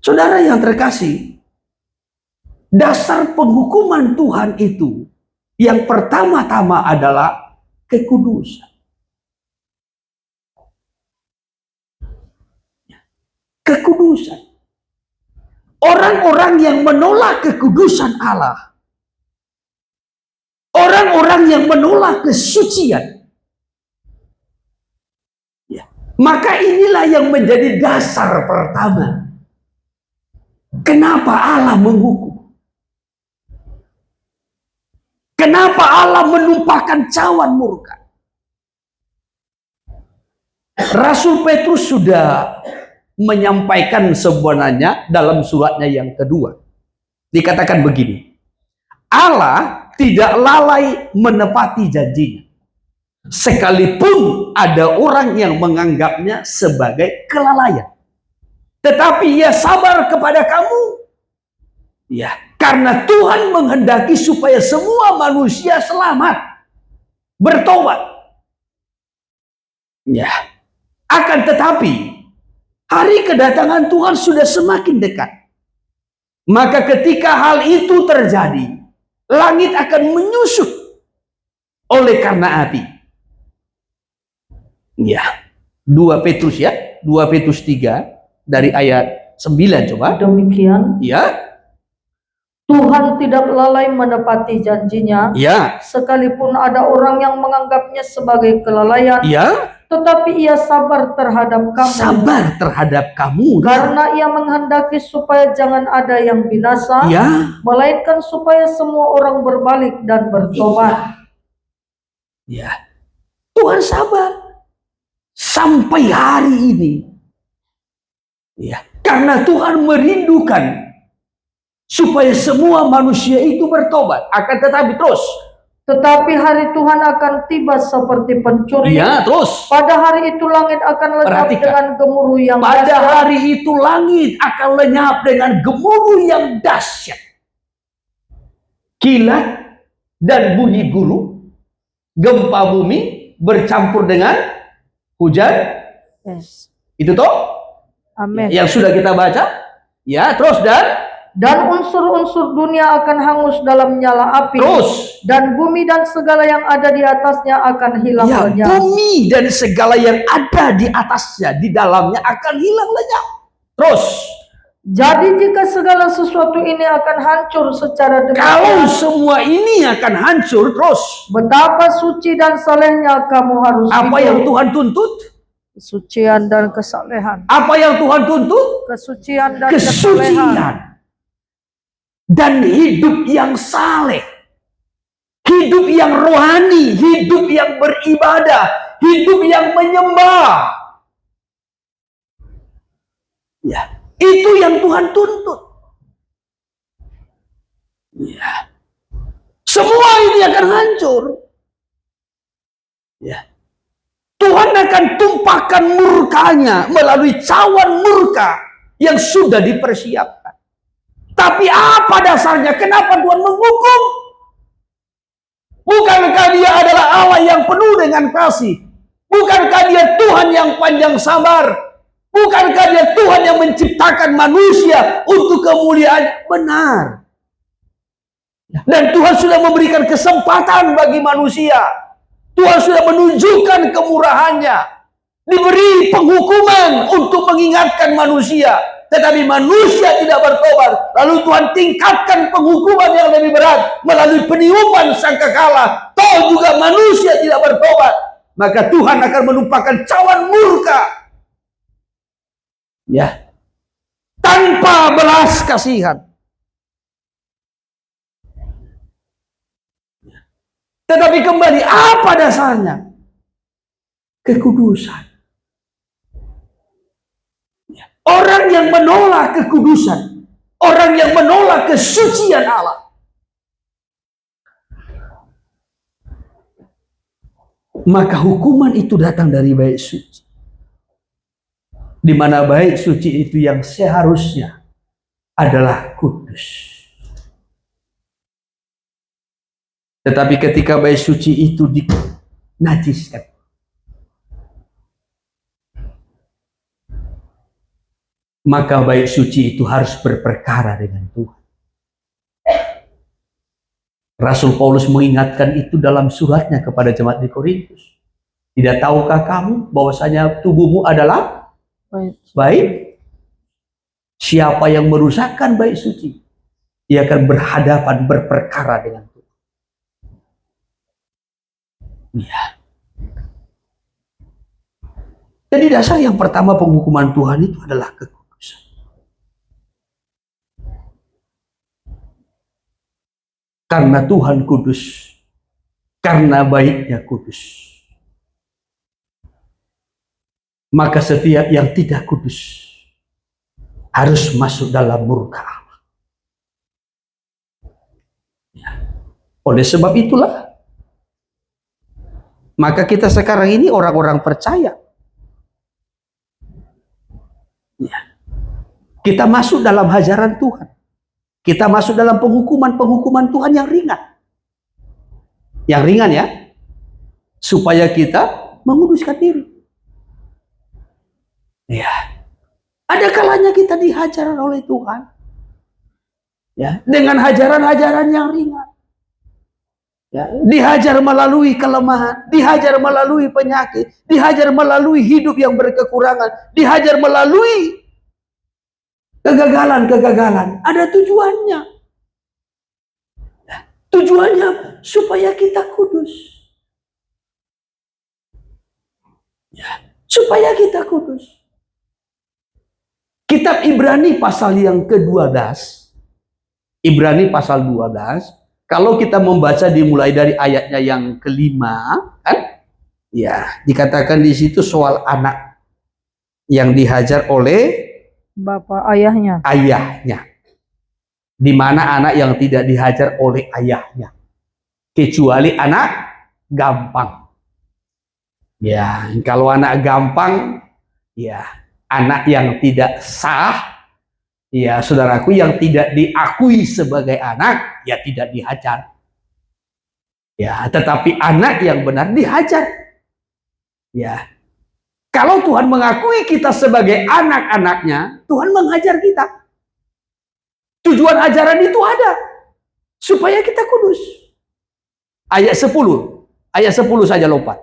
Saudara yang terkasih, dasar penghukuman Tuhan itu yang pertama-tama adalah kekudusan. Kekudusan. Orang-orang yang menolak kekudusan Allah, orang-orang yang menolak kesucian, ya, maka inilah yang menjadi dasar pertama. Kenapa Allah menghukum? Kenapa Allah menumpahkan cawan murka? Rasul Petrus sudah menyampaikan sebenarnya dalam suratnya yang kedua. Dikatakan begini, Allah tidak lalai menepati janjinya, sekalipun ada orang yang menganggapnya sebagai kelalaian. Tetapi ia sabar kepada kamu, ya, karena Tuhan menghendaki supaya semua manusia selamat, bertobat. Ya, akan tetapi hari kedatangan Tuhan sudah semakin dekat. Maka ketika hal itu terjadi, langit akan menyusut oleh karena api. Ya, 2 Petrus ya, 2 Petrus 3 dari ayat 9 coba. Demikian, Ya. Tuhan tidak lalai menepati janjinya, Ya. sekalipun ada orang yang menganggapnya sebagai kelalaian, Ya. tetapi ia sabar terhadap kamu. Sabar terhadap kamu. Karena ia menghendaki supaya jangan ada yang binasa, Ya. melainkan supaya semua orang berbalik dan bertobat. Ya. Tuhan sabar sampai hari ini. Ya. Karena Tuhan merindukan supaya semua manusia itu bertobat. Akan tetapi terus. Tetapi hari Tuhan akan tiba seperti pencuri. Ya, terus. Pada hari itu langit akan lenyap dengan gemuruh yang Pada dahsyat. hari itu langit akan lenyap dengan gemuruh yang dahsyat. Kilat dan bunyi guru, gempa bumi bercampur dengan hujan. Yes. Itu toh Amin. yang sudah kita baca. Ya, terus Dan unsur-unsur dunia akan hangus dalam nyala api. terus. Dan bumi dan segala yang ada di atasnya akan hilang Ya, lenyap. bumi dan segala yang ada di atasnya, di dalamnya akan hilang lenyap. Terus. Jadi jika segala sesuatu ini akan hancur secara Kalau demikian, semua ini akan hancur, terus. betapa suci dan salehnya kamu harus Apa hidup. yang Tuhan tuntut? Kesucian dan kesalehan. Apa yang Tuhan tuntut? Kesucian dan kesalehan. Kesucian. Dan hidup yang saleh. Hidup yang rohani. Hidup yang beribadah. Hidup yang menyembah. Ya, itu yang Tuhan tuntut. Ya. Semua ini akan hancur. Ya. Tuhan akan tumpahkan murkanya melalui cawan murka yang sudah dipersiapkan. Tapi apa dasarnya? Kenapa Tuhan menghukum? Bukankah Dia adalah Allah yang penuh dengan kasih? Bukankah Dia Tuhan yang panjang sabar? Bukankah Dia Tuhan yang menciptakan manusia untuk kemuliaan? Benar. Dan Tuhan sudah memberikan kesempatan bagi manusia. Tuhan sudah menunjukkan kemurahannya. Diberi penghukuman untuk mengingatkan manusia. Tetapi manusia tidak bertobat. Lalu Tuhan tingkatkan penghukuman yang lebih berat melalui peniupan sangkakala. Toh juga manusia tidak bertobat. Maka Tuhan akan menumpahkan cawan murka. Ya. tanpa belas kasihan. Tetapi kembali, apa dasarnya? Kekudusan. Orang yang menolak kekudusan, orang yang menolak kesucian Allah, maka hukuman itu datang dari bait suci. Di mana bait suci itu yang seharusnya adalah kudus. Tetapi ketika bait suci itu dinajiskan, maka bait suci itu harus berperkara dengan Tuhan. Rasul Paulus mengingatkan itu dalam suratnya kepada jemaat di Korintus. Tidak tahukah kamu bahwasanya tubuhmu adalah bait? Siapa yang merusakkan bait suci, ia akan berhadapan berperkara dengan Tuhan. Ya. Jadi dasar yang pertama penghukuman Tuhan itu adalah kekudusan. Karena Tuhan kudus, karena baitnya kudus, maka setiap yang tidak kudus harus masuk dalam murka Allah. Ya. Oleh sebab itulah, maka kita sekarang ini orang-orang percaya, ya, kita masuk dalam hajaran Tuhan. Kita masuk dalam penghukuman Tuhan yang ringan. Yang ringan ya. Supaya kita menguduskan diri. Ya. Ada kalanya kita dihajar oleh Tuhan. Ya, dengan hajaran-hajaran yang ringan. Ya, dihajar melalui kelemahan, dihajar melalui penyakit, dihajar melalui hidup yang berkekurangan, dihajar melalui kegagalan-kegagalan. Ada tujuannya. Tujuannya supaya kita kudus. Ya, supaya kita kudus. Kitab Ibrani pasal yang ke-12. Ibrani pasal 12. Kalau kita membaca dimulai dari ayatnya yang ke-5, kan? Ya, dikatakan di situ soal anak yang dihajar oleh bapak ayahnya. Ayahnya. Di mana anak yang tidak dihajar oleh ayahnya, kecuali anak gampang. Ya, kalau anak gampang, ya anak yang tidak sah, ya saudaraku, yang tidak diakui sebagai anak, ya tidak dihajar. Ya, tetapi anak yang benar dihajar. Ya. Kalau Tuhan mengakui kita sebagai anak-anaknya, Tuhan menghajar kita. Tujuan ajaran itu ada. Supaya kita kudus. Ayat 10. Ayat 10 saja lompat.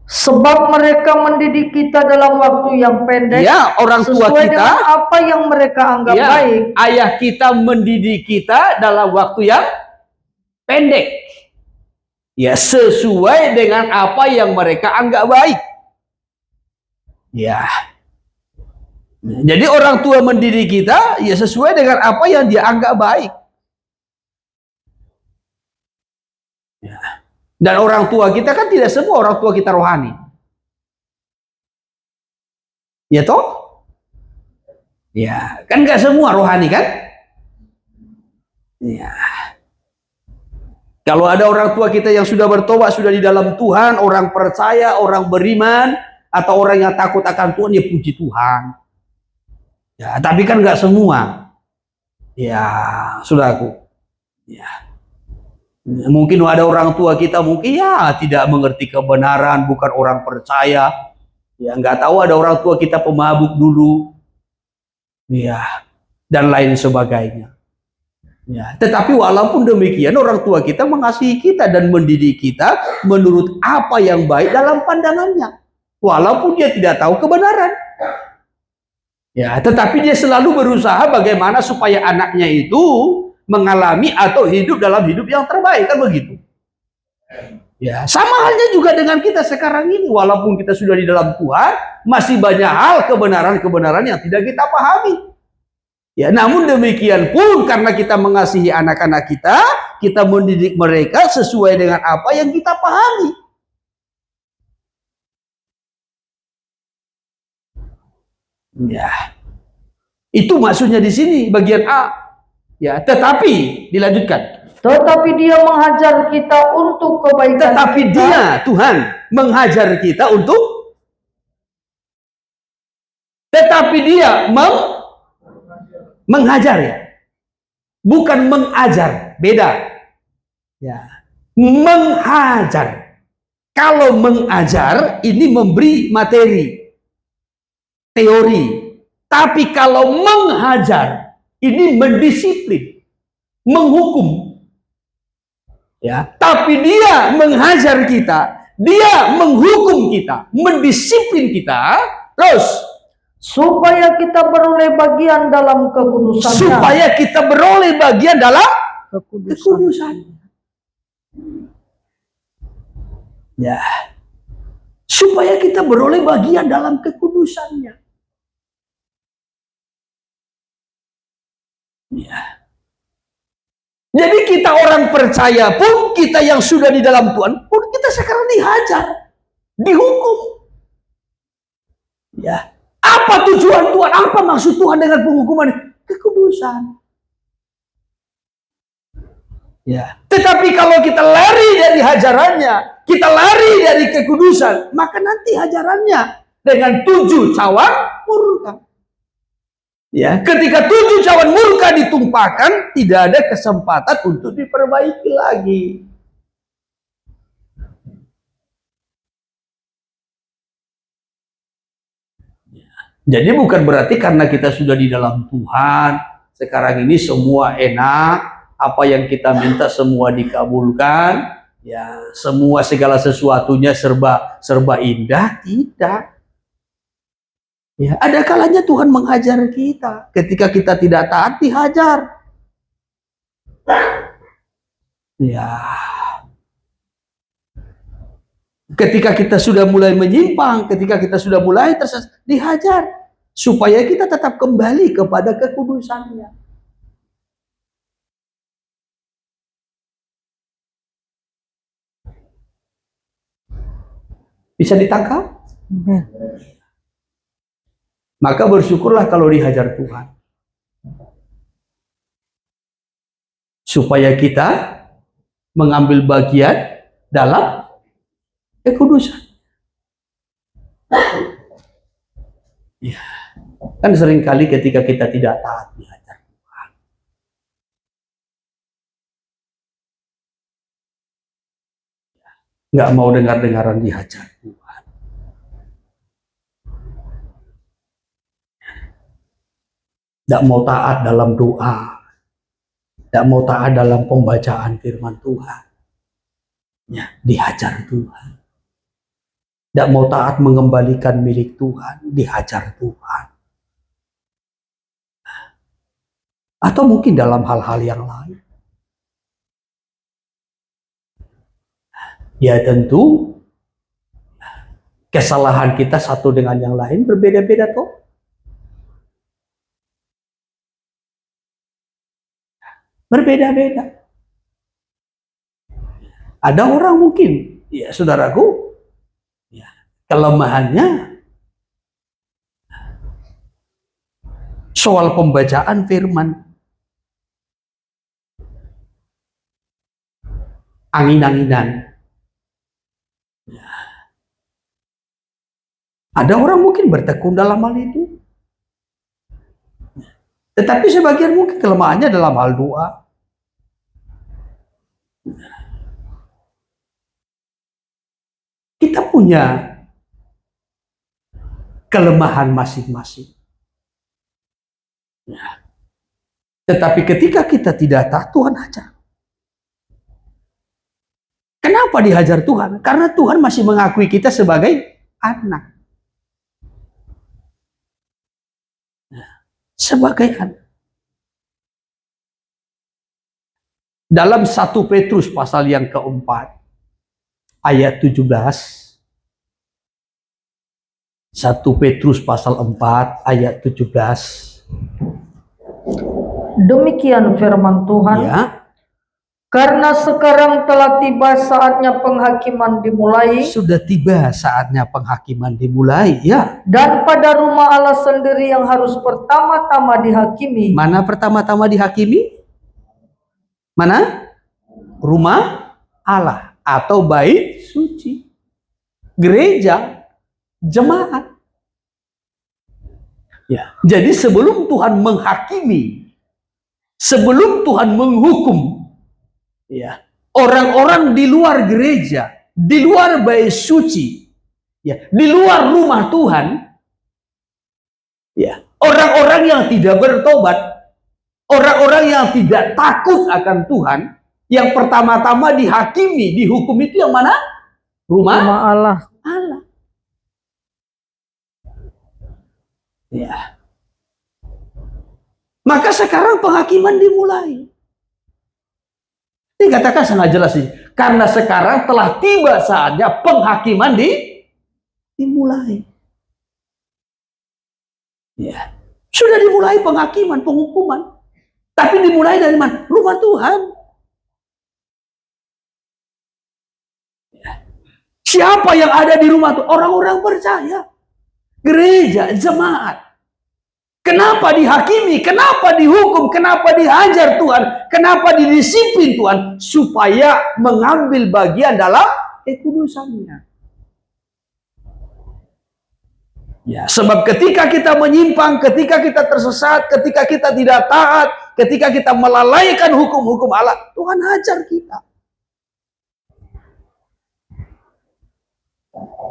Sebab mereka mendidik kita dalam waktu yang pendek. Ya, orang tua sesuai kita. Dengan apa yang mereka anggap ya, baik. Ayah kita mendidik kita dalam waktu yang pendek. Ya, sesuai dengan apa yang mereka anggap baik. Ya. Jadi orang tua mendidik kita ya sesuai dengan apa yang dia anggap baik. Ya. Dan orang tua kita kan tidak semua orang tua kita rohani. Ya toh? Ya, kan nggak semua rohani kan? Ya. Kalau ada orang tua kita yang sudah bertobat, sudah di dalam Tuhan, orang percaya, orang beriman, atau orang yang takut akan Tuhan, ya puji Tuhan. Ya, tapi kan nggak semua. Ya, saudaraku. Ya. Mungkin ada orang tua kita mungkin ya tidak mengerti kebenaran, bukan orang percaya. Ya, nggak tahu ada orang tua kita pemabuk dulu. Ya, dan lain sebagainya. Ya, tetapi walaupun demikian orang tua kita mengasihi kita dan mendidik kita menurut apa yang baik dalam pandangannya. Walaupun dia tidak tahu kebenaran. Ya, tetapi dia selalu berusaha bagaimana supaya anaknya itu mengalami atau hidup dalam hidup yang terbaik, kan begitu. Ya, sama halnya juga dengan kita sekarang ini, walaupun kita sudah di dalam Tuhan, masih banyak hal kebenaran-kebenaran yang tidak kita pahami. Ya, namun demikian pun karena kita mengasihi anak-anak kita mendidik mereka sesuai dengan apa yang kita pahami. Ya, itu maksudnya di sini bagian A. Ya, tetapi dilanjutkan. Tetapi dia mengajar kita untuk kebaikan Tetapi kita. dia, Tuhan, mengajar kita untuk. Tetapi dia mengajar ya, bukan mengajar, beda. Ya, mengajar. Kalau mengajar ini memberi materi, teori. Tapi kalau mengajar ini mendisiplin, menghukum. Ya, tapi dia mengajar kita, dia menghukum kita, mendisiplin kita, terus supaya kita beroleh bagian dalam kekudusan. Supaya kita beroleh bagian dalam kekudusan. Ya. Supaya kita beroleh bagian dalam kekudusannya. Ya. Jadi kita orang percaya pun, kita yang sudah di dalam Tuhan pun, kita sekarang dihajar, dihukum. Ya. Apa tujuan Tuhan? Apa maksud Tuhan dengan penghukuman? Kekudusan. Ya. Tetapi kalau kita lari dari hajarannya, kita lari dari kekudusan, maka nanti hajarannya dengan 7 cawan murka. Ya, ketika 7 cawan murka ditumpahkan, tidak ada kesempatan untuk diperbaiki lagi. Jadi bukan berarti karena kita sudah di dalam Tuhan, sekarang ini semua enak, apa yang kita minta semua dikabulkan, ya semua segala sesuatunya serba indah, tidak. Ya, ada kalanya Tuhan menghajar kita, ketika kita tidak taat dihajar. Ya. Ketika kita sudah mulai menyimpang, ketika kita sudah mulai tersesat, dihajar supaya kita tetap kembali kepada kekudusannya. Bisa ditangkap? Maka bersyukurlah kalau dihajar Tuhan, supaya kita mengambil bagian dalam kekudusan. Ya, kan seringkali ketika kita tidak taat dihajar Tuhan. Nggak mau dengar-dengaran dihajar Tuhan. Nggak mau taat dalam doa. Nggak mau taat dalam pembacaan firman Tuhan. Ya, dihajar Tuhan. Tidak mau taat mengembalikan milik Tuhan, dihajar Tuhan. Atau mungkin dalam hal-hal yang lain. Ya tentu, kesalahan kita satu dengan yang lain berbeda-beda toh. Berbeda-beda. Ada orang mungkin, ya saudaraku, kelemahannya soal pembacaan firman, angin-anginan. Ada orang mungkin bertekun dalam hal itu, tetapi sebagian mungkin kelemahannya dalam hal doa. Kita punya kelemahan masing-masing. Ya. Tetapi ketika kita tidak taat, Tuhan hajar. Kenapa dihajar Tuhan? Karena Tuhan masih mengakui kita sebagai anak. Sebagai anak. Dalam 1 Petrus pasal yang keempat, ayat 17, 1 Petrus pasal 4 ayat 17. Demikian firman Tuhan. Ya, Karena sekarang telah tiba saatnya penghakiman dimulai, sudah tiba saatnya penghakiman dimulai. Ya, dan pada rumah Allah sendiri yang harus pertama-tama dihakimi. mana pertama-tama dihakimi? Mana? Rumah Allah atau bait suci, gereja, jemaat. Ya, jadi sebelum Tuhan menghakimi, sebelum Tuhan menghukum, ya, orang-orang di luar gereja, di luar bait suci, ya, di luar rumah Tuhan, ya, orang-orang yang tidak bertobat, orang-orang yang tidak takut akan Tuhan, yang pertama-tama dihakimi, dihukum itu yang mana? Rumah Allah. Allah. Ya. Maka sekarang penghakiman dimulai. Ini katakan sangat jelas sih. Karena sekarang telah tiba saatnya penghakiman dimulai. Ya. Sudah dimulai penghakiman, penghukuman. Tapi dimulai dari mana? Rumah Tuhan. Ya. Siapa yang ada di rumah Tuhan? Orang-orang percaya. Gereja, jemaat. Kenapa dihakimi? Kenapa dihukum? Kenapa dihajar Tuhan? Kenapa didisiplin Tuhan? Supaya mengambil bagian dalam kekudusannya. Ya, sebab ketika kita menyimpang, ketika kita tersesat, ketika kita tidak taat, ketika kita melalaikan hukum-hukum Allah, Tuhan hajar kita.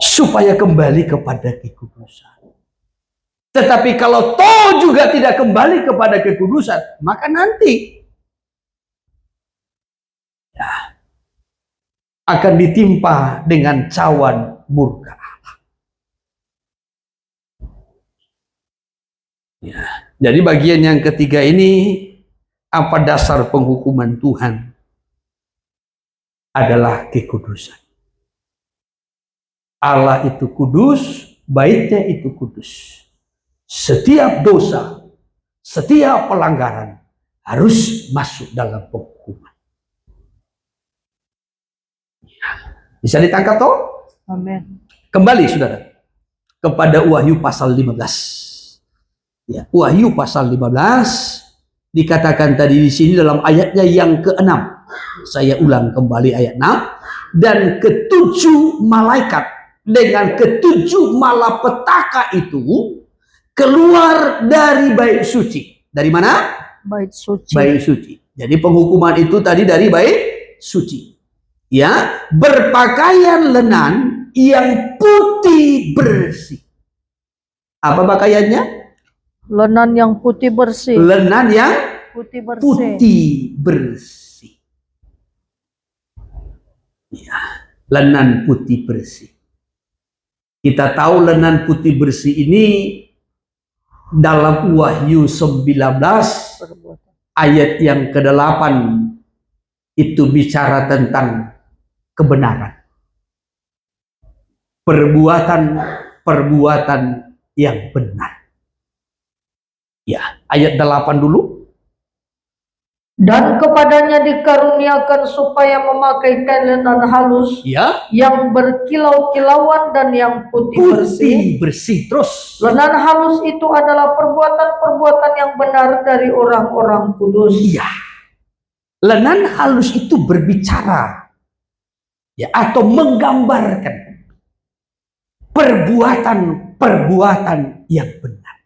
Supaya kembali kepada kekudusan. Tetapi kalau toh juga tidak kembali kepada kekudusan, maka nanti ya, akan ditimpa dengan cawan murka Allah. Ya, jadi bagian yang ketiga ini, apa dasar penghukuman Tuhan? Adalah kekudusan. Allah itu kudus, baitnya itu kudus. Setiap dosa, setiap pelanggaran harus masuk dalam penghukuman. Bisa ditangkap toh? Amin. Kembali saudara kepada Wahyu pasal 15. Ya, Wahyu pasal 15 dikatakan tadi di sini dalam ayatnya yang ke-6. Saya ulang kembali ayat 6. Dan ketujuh malaikat dengan ketujuh malapetaka itu keluar dari bait suci. Dari mana? Bait suci. Bait suci. Jadi penghukuman itu tadi dari bait suci. Ya, berpakaian lenan yang putih bersih. Apa pakaiannya? Lenan yang putih bersih. Lenan yang Putih bersih. putih bersih. Ya, lenan putih bersih. Kita tahu lenan putih bersih ini dalam Wahyu 19 ayat yang ke-8 itu bicara tentang kebenaran. Perbuatan yang benar. Ya, ayat 8 dulu. Dan kepadanya dikaruniakan supaya memakai kain lenan halus, Ya, yang berkilau-kilauan dan yang putih bersih. putih bersih terus. Lenan halus itu adalah perbuatan-perbuatan yang benar dari orang-orang kudus. Iya. Lenan halus itu berbicara, ya, atau menggambarkan perbuatan-perbuatan yang benar.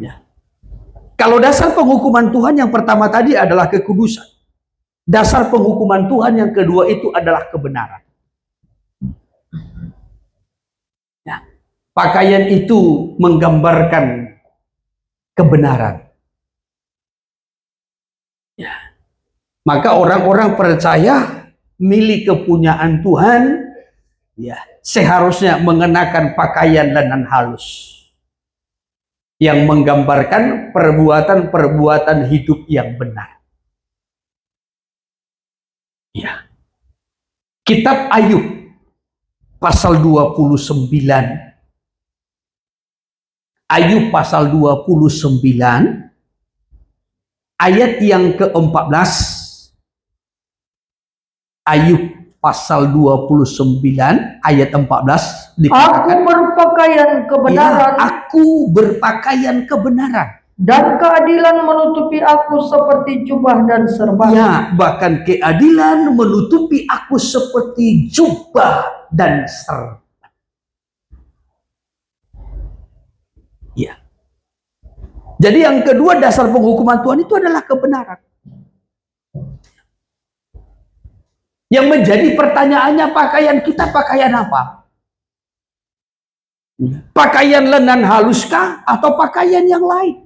Ya. Kalau dasar penghukuman Tuhan yang pertama tadi adalah kekudusan. Dasar penghukuman Tuhan yang kedua itu adalah kebenaran. Ya. Pakaian itu menggambarkan kebenaran. Ya. Maka orang-orang percaya milik kepunyaan Tuhan, ya, seharusnya mengenakan pakaian lenan halus yang menggambarkan perbuatan-perbuatan hidup yang benar. Ya. Kitab Ayub pasal 29 Ayub pasal 29 ayat yang ke-14. Ayub pasal 29 ayat 14 Aku dikatakan, berpakaian kebenaran, ya, aku berpakaian kebenaran. dan keadilan menutupi aku seperti jubah dan serban. Ya, bahkan keadilan menutupi aku seperti jubah dan serban. Ya. Jadi yang kedua, dasar penghukuman Tuhan itu adalah kebenaran. Yang menjadi pertanyaannya, pakaian kita pakaian apa? Pakaian lenan haluskah atau pakaian yang lain?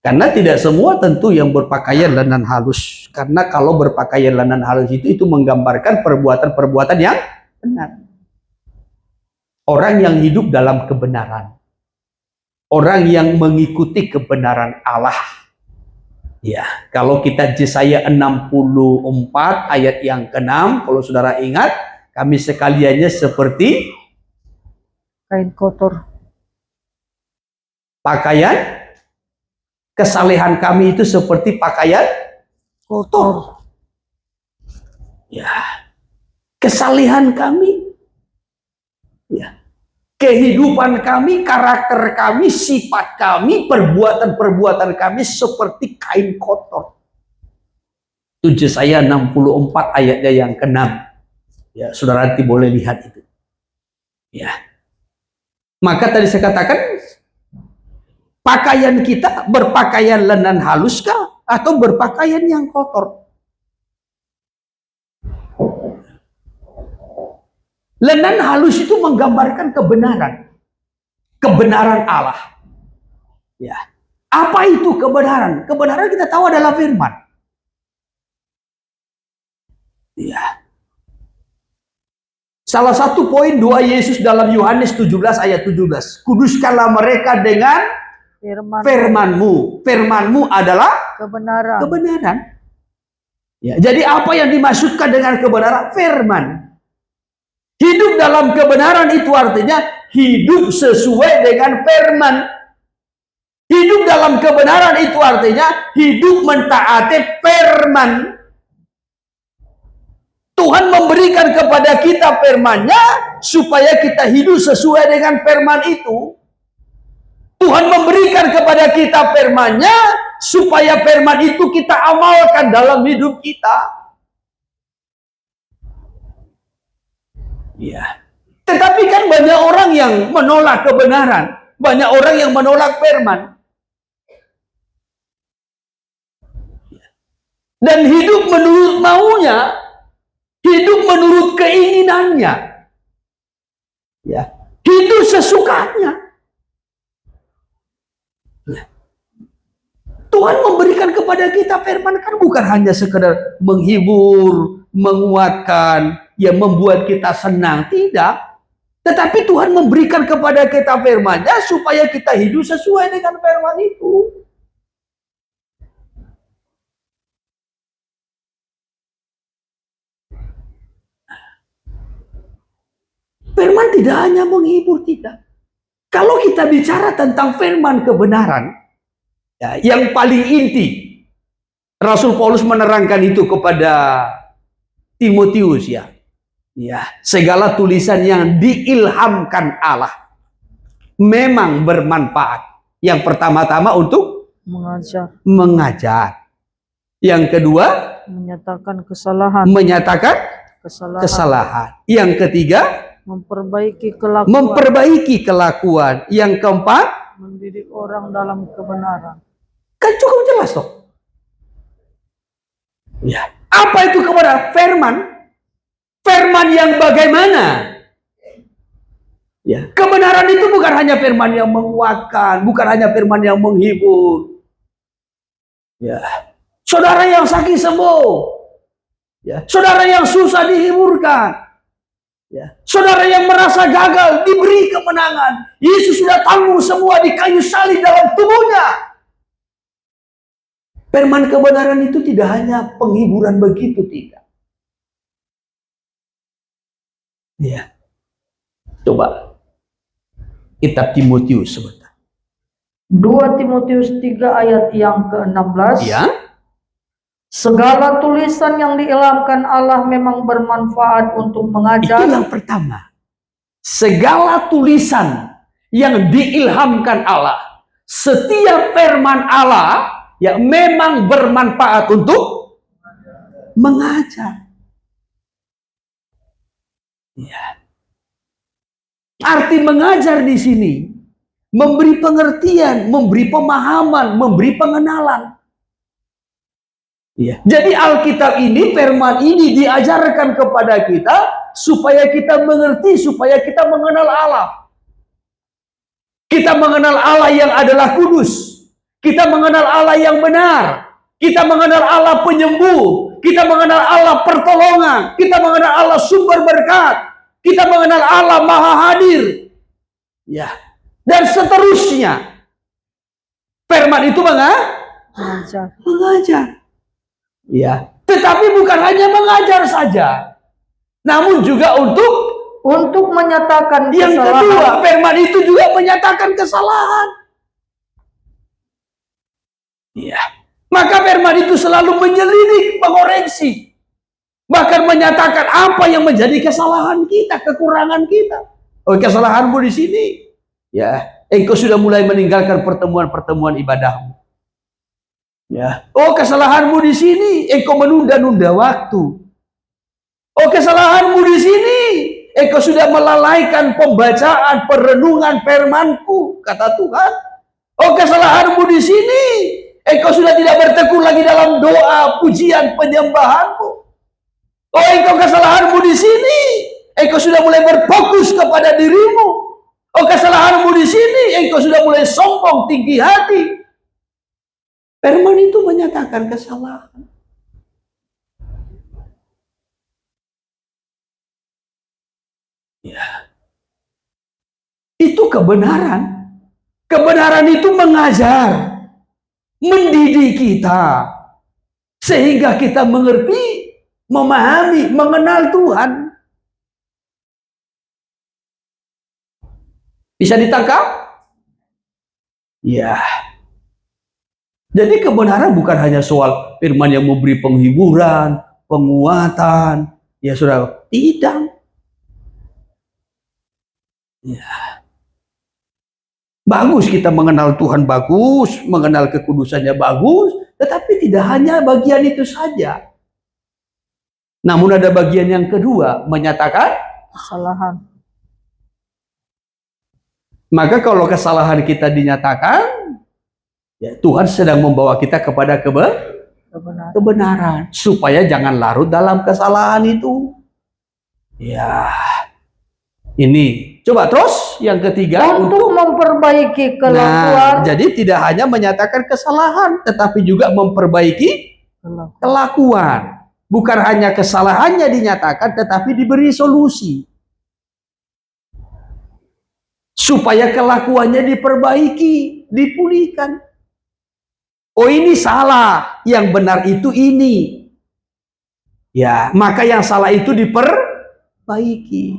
Karena tidak semua tentu yang berpakaian lenan halus. Karena kalau berpakaian lenan halus itu menggambarkan perbuatan-perbuatan yang benar. Orang yang hidup dalam kebenaran. Orang yang mengikuti kebenaran Allah. Ya, kalau kita Yesaya 64 ayat yang ke-6, kalau saudara ingat, kami sekaliannya seperti Kain kotor. Pakaian, kesalehan kami itu seperti pakaian kotor. Ya, kesalehan kami, ya, kehidupan kami, karakter kami, sifat kami, perbuatan-perbuatan kami seperti kain kotor. Itu Yesaya 64 ayatnya yang ke-6. Ya, saudara nanti boleh lihat itu. Ya. Maka tadi saya katakan, pakaian kita berpakaian lenan haluskah atau berpakaian yang kotor? Lenan halus itu menggambarkan kebenaran. Kebenaran Allah. Ya. Apa itu kebenaran? Kebenaran kita tahu adalah firman. Ya. Salah satu poin doa Yesus dalam Yohanes 17 ayat 17. Kuduskanlah mereka dengan firman-Mu. Firman-Mu adalah Kebenaran. kebenaran. Ya, jadi apa yang dimaksudkan dengan kebenaran? Firman. Hidup dalam kebenaran itu artinya hidup sesuai dengan firman. Hidup dalam kebenaran itu artinya hidup mentaati firman. Tuhan memberikan kepada kita firman-Nya supaya kita hidup sesuai dengan firman itu. Tuhan memberikan kepada kita firman-Nya supaya firman itu kita amalkan dalam hidup kita. Ya. Tetapi kan banyak orang yang menolak kebenaran, banyak orang yang menolak firman. Dan hidup menurut maunya, hidup menurut keinginannya. Ya. Hidup sesukanya. Ya. Tuhan memberikan kepada kita firman kan bukan hanya sekedar menghibur, menguatkan, ya membuat kita senang, tidak. Tetapi Tuhan memberikan kepada kita firman-Nya supaya kita hidup sesuai dengan firman itu. Firman tidak hanya menghibur kita. Kalau kita bicara tentang firman kebenaran, ya, yang paling inti, Rasul Paulus menerangkan itu kepada Timotius, ya. Ya, segala tulisan yang diilhamkan Allah memang bermanfaat. Yang pertama-tama untuk mengajar. Yang kedua, Menyatakan kesalahan. Kesalahan. Yang ketiga, memperbaiki kelakuan. Yang keempat, mendidik orang dalam kebenaran. Kan cukup jelas toh. Ya. Apa itu kebenaran? Firman. Firman yang bagaimana? Ya. Kebenaran itu bukan hanya firman yang menguatkan, bukan hanya firman yang menghibur. Ya. Saudara yang sakit sembuh. Ya. Saudara yang susah dihiburkan. Ya. Saudara yang merasa gagal diberi kemenangan. Yesus sudah tanggung semua di kayu salib dalam tubuhnya. Firman kebenaran itu tidak hanya penghiburan begitu, tidak. Ya. Coba Kitab Timotius sebentar. 2 Timotius 3 ayat yang ke-16. Ya. Segala tulisan yang diilhamkan Allah memang bermanfaat untuk mengajar. Itu yang pertama. Segala tulisan yang diilhamkan Allah, setiap firman Allah yang memang bermanfaat untuk mengajar. Ya. Arti mengajar di sini memberi pengertian, memberi pemahaman, memberi pengenalan. Ya. Jadi Alkitab ini, firman ini diajarkan kepada kita supaya kita mengerti, supaya kita mengenal Allah. Kita mengenal Allah yang adalah kudus. Kita mengenal Allah yang benar. Kita mengenal Allah penyembuh. Kita mengenal Allah pertolongan. Kita mengenal Allah sumber berkat. Kita mengenal Allah maha hadir. Ya. Dan seterusnya. Firman itu Mengajar. mengajar. Ya, tetapi bukan hanya mengajar saja, namun juga untuk menyatakan yang kesalahan. kedua, firman itu juga menyatakan kesalahan. Ya, maka firman itu selalu menyelidik, mengoreksi, bahkan menyatakan apa yang menjadi kesalahan kita, kekurangan kita. Oh, kesalahanmu di sini, ya, engkau sudah mulai meninggalkan pertemuan-pertemuan ibadahmu. Ya. Oh, kesalahanmu di sini, engkau menunda-nunda waktu. Oh, kesalahanmu di sini, engkau sudah melalaikan pembacaan, perenungan firman-Ku, kata Tuhan. Oh, kesalahanmu di sini, engkau sudah tidak bertekun lagi dalam doa, pujian, penyembahanmu. Oh, engkau kesalahanmu di sini, engkau sudah mulai berfokus kepada dirimu. Oh, kesalahanmu di sini, engkau sudah mulai sombong, tinggi hati. Firman itu menyatakan kesalahan. Ya. Itu kebenaran. Kebenaran itu mengajar, mendidik kita, sehingga kita mengerti, memahami, mengenal Tuhan. Bisa ditangkap? Ya. Jadi kebenaran bukan hanya soal firman yang memberi penghiburan, penguatan, ya saudara, tidak. Ya. Bagus kita mengenal Tuhan, bagus, mengenal kekudusannya bagus, tetapi tidak hanya bagian itu saja. Namun ada bagian yang kedua, menyatakan Kesalahan. Maka kalau kesalahan kita dinyatakan, ya, Tuhan sedang membawa kita kepada kebenaran, supaya jangan larut dalam kesalahan itu. Ya, ini coba terus yang ketiga Untuk memperbaiki kelakuan. Nah, jadi tidak hanya menyatakan kesalahan, tetapi juga memperbaiki kelakuan. Bukan hanya kesalahannya dinyatakan, tetapi diberi solusi supaya kelakuannya diperbaiki, dipulihkan. Oh, ini salah, yang benar itu ini. Ya, maka yang salah itu diperbaiki.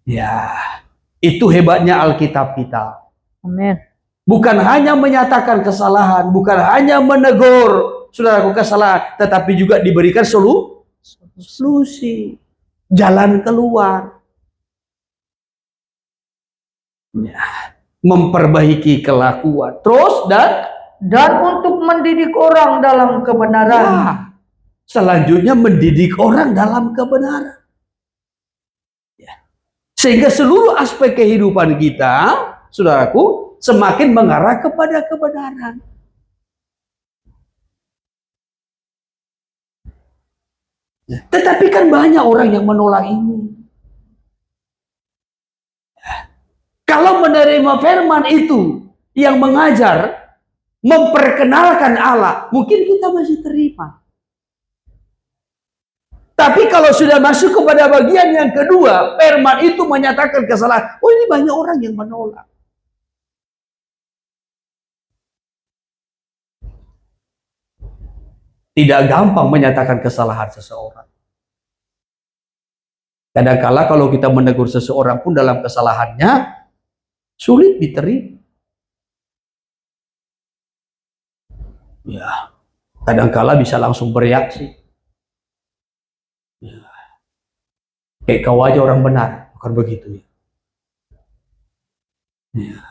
Ya, itu hebatnya Alkitab kita. Amin. Bukan hanya menyatakan kesalahan, bukan hanya menegur saudaraku kesalahan, tetapi juga diberikan solusi, jalan keluar. Ya, memperbaiki kelakuan. Terus dan untuk mendidik orang dalam kebenaran. Ya, selanjutnya mendidik orang dalam kebenaran. Ya. Sehingga seluruh aspek kehidupan kita, saudaraku, semakin mengarah kepada kebenaran. Ya. Tetapi kan banyak orang yang menolak ini. Kalau menerima firman itu yang mengajar, memperkenalkan Allah, mungkin kita masih terima. Tapi kalau sudah masuk kepada bagian yang kedua, firman itu menyatakan kesalahan. Oh, ini banyak orang yang menolak. Tidak gampang menyatakan kesalahan seseorang. Kadangkala kalau kita menegur seseorang pun dalam kesalahannya, sulit diterima. Ya, kadangkala bisa langsung bereaksi. Ya. Kayak kau aja orang benar, bukan begitu ya. Ya.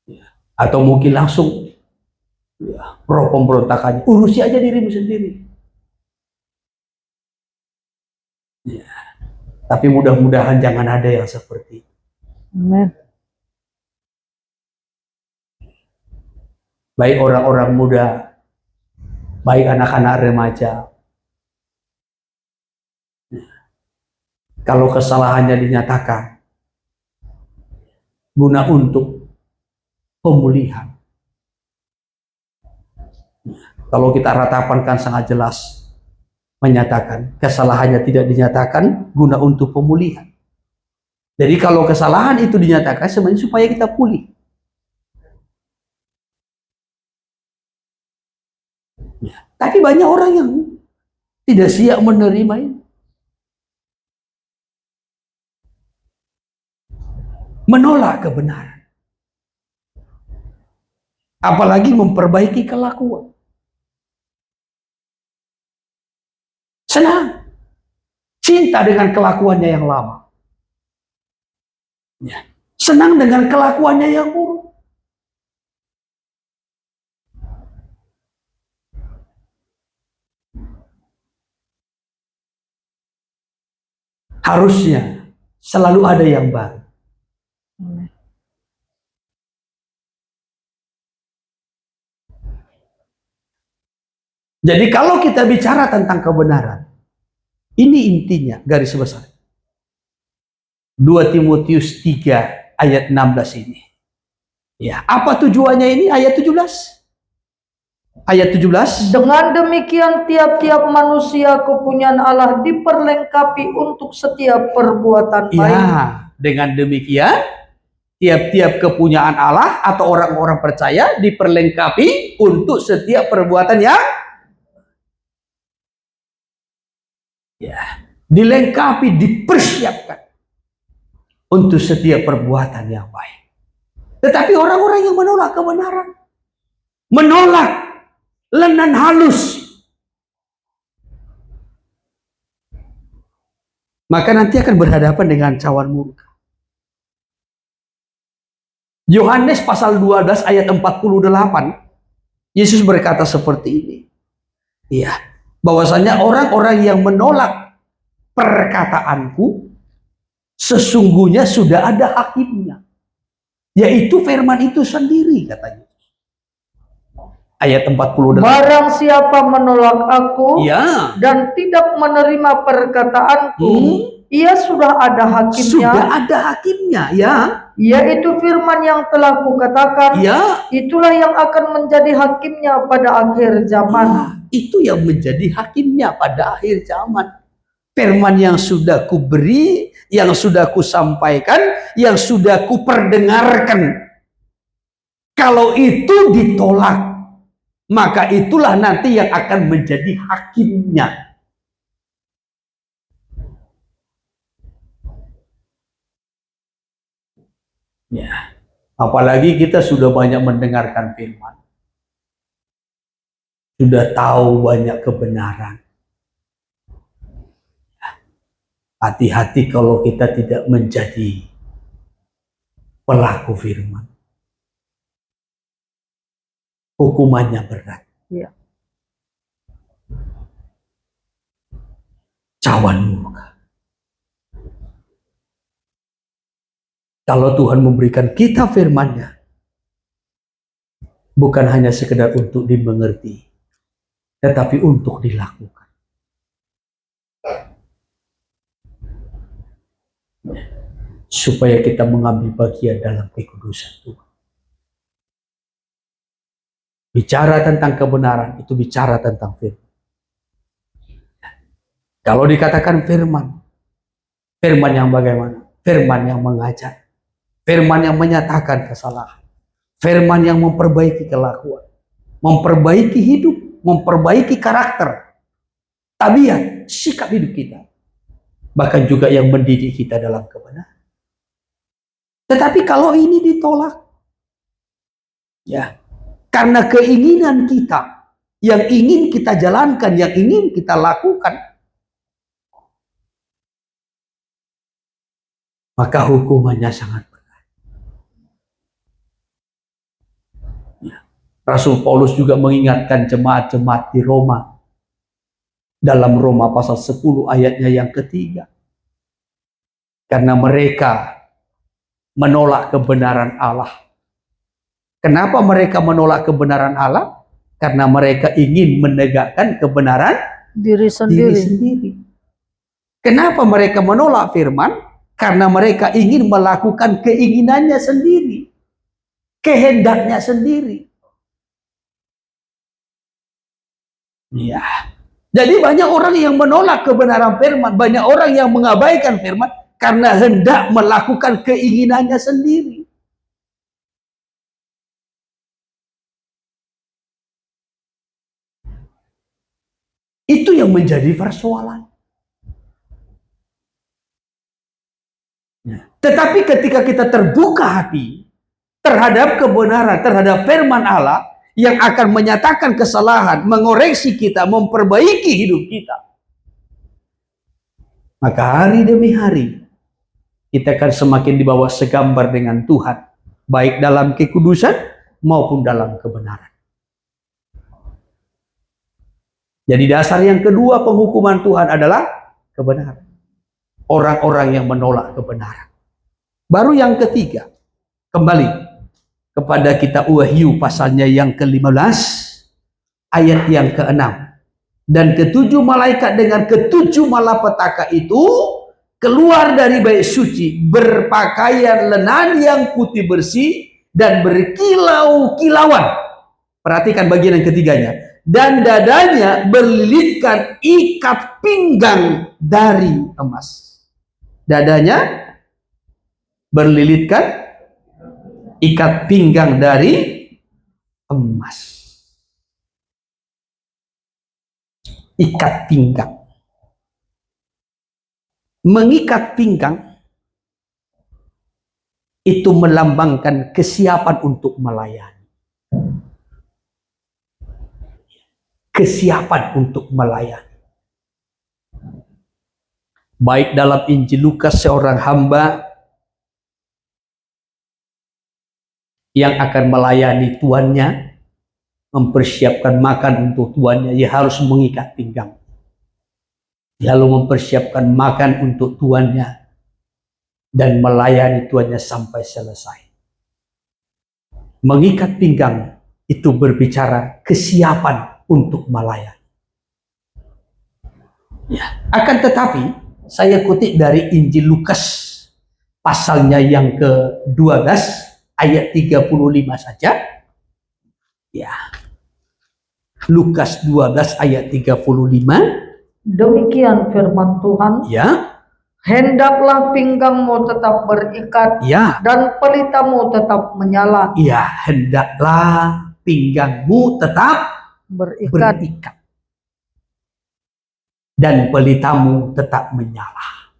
Ya. Atau mungkin langsung ya, roh pemberontakannya, urusi aja dirimu sendiri. Ya. Tapi mudah-mudahan jangan ada yang seperti itu. Amen. Baik orang-orang muda, baik anak-anak remaja. Kalau kesalahannya dinyatakan, guna untuk pemulihan. Kalau kita ratapan kan sangat jelas menyatakan kesalahannya tidak dinyatakan guna untuk pemulihan. Jadi kalau kesalahan itu dinyatakan sebenarnya supaya kita pulih. Ya. Tapi banyak orang yang tidak siap menerima ini. Menolak kebenaran. Apalagi memperbaiki kelakuan. Senang. Cinta dengan kelakuannya yang lama. Ya. Senang dengan kelakuannya yang buruk. Harusnya selalu ada yang baru. Jadi kalau kita bicara tentang kebenaran, ini intinya garis besar. 2 Timotius 3 ayat 16 ini. Ya, apa tujuannya ini ayat 17? Ayat 17. Dengan demikian tiap-tiap manusia kepunyaan Allah diperlengkapi untuk setiap perbuatan baik. Ya, dengan demikian tiap-tiap kepunyaan Allah atau orang-orang percaya diperlengkapi untuk setiap perbuatan yang dilengkapi, dipersiapkan untuk setiap perbuatan yang baik. Tetapi orang-orang yang menolak kebenaran, menolak lenan halus, maka nanti akan berhadapan dengan cawan murka. Yohanes pasal 12 ayat 48, Yesus berkata seperti ini. Iya, bahwasanya orang-orang yang menolak perkataanku sesungguhnya sudah ada hakimnya, yaitu firman itu sendiri, katanya. Ayat 48. Barang siapa menolak aku Ya, dan tidak menerima perkataanku, ia sudah ada hakimnya. sudah ada hakimnya, ya. Yaitu firman yang telah kukatakan, Ya, itulah yang akan menjadi hakimnya pada akhir zaman. ya, itu yang menjadi hakimnya pada akhir zaman. Firman yang sudah kuberi, yang sudah kusampaikan, yang sudah kuperdengarkan. Kalau itu ditolak, maka itulah nanti yang akan menjadi hakimnya. Ya, apalagi kita sudah banyak mendengarkan firman, sudah tahu banyak kebenaran. Hati-hati kalau kita tidak menjadi pelaku firman. Hukumannya berat. Ya. Cawan murka. Kalau Tuhan memberikan kita firman-Nya, bukan hanya sekedar untuk dimengerti, tetapi untuk dilakukan. Supaya kita mengambil bagian dalam kekudusan Tuhan. Bicara tentang kebenaran, itu bicara tentang firman. Kalau dikatakan firman, firman yang bagaimana? Firman yang mengajar. Firman yang menyatakan kesalahan. Firman yang memperbaiki kelakuan. Memperbaiki hidup. Memperbaiki karakter. tabiat, sikap hidup kita. Bahkan juga yang mendidik kita dalam kebenaran. Tetapi kalau ini ditolak, ya, karena keinginan kita, yang ingin kita jalankan, yang ingin kita lakukan, maka hukumannya sangat berat. Ya. Rasul Paulus juga mengingatkan jemaat-jemaat di Roma, dalam Roma pasal 10 ayatnya yang ketiga. Karena mereka menolak kebenaran Allah. Kenapa mereka menolak kebenaran Allah? Karena mereka ingin menegakkan kebenaran Diri sendiri. Kenapa mereka menolak firman? Karena mereka ingin melakukan keinginannya sendiri, kehendaknya sendiri. Ya. Jadi banyak orang yang menolak kebenaran firman, banyak orang yang mengabaikan firman karena hendak melakukan keinginannya sendiri. Itu yang menjadi persoalan. Tetapi ketika kita terbuka hati terhadap kebenaran, terhadap firman Allah yang akan menyatakan kesalahan, mengoreksi kita, memperbaiki hidup kita, maka hari demi hari kita akan semakin dibawa segambar dengan Tuhan, baik dalam kekudusan maupun dalam kebenaran. Jadi dasar yang kedua penghukuman Tuhan adalah kebenaran. Orang-orang yang menolak kebenaran. Baru yang ketiga, kembali kepada kitab Wahyu pasalnya yang ke-15, ayat yang ke-6. Dan ketujuh malaikat dengan ketujuh malapetaka itu keluar dari bait suci, berpakaian lenan yang putih bersih dan berkilau-kilauan. Perhatikan bagian yang ketiganya. Dan dadanya berlilitkan ikat pinggang dari emas. Dadanya berlilitkan ikat pinggang dari emas. Ikat pinggang. Mengikat pinggang itu melambangkan kesiapan untuk melayani. Kesiapan untuk melayani. Baik dalam Injil Lukas, seorang hamba yang akan melayani tuannya, mempersiapkan makan untuk tuannya, ia harus mengikat pinggang. Lalu mempersiapkan makan untuk tuannya dan melayani tuannya sampai selesai. Mengikat pinggang itu berbicara kesiapan untuk melayani. Ya. Akan tetapi saya kutip dari Injil Lukas pasalnya yang ke-12 ayat 35 saja. Ya. Lukas 12 ayat 35. Demikian firman Tuhan. Ya. Hendaklah pinggangmu tetap berikat, Ya. dan pelitamu tetap menyala. Ya, hendaklah pinggangmu tetap berikat. Dan pelitamu tetap menyala.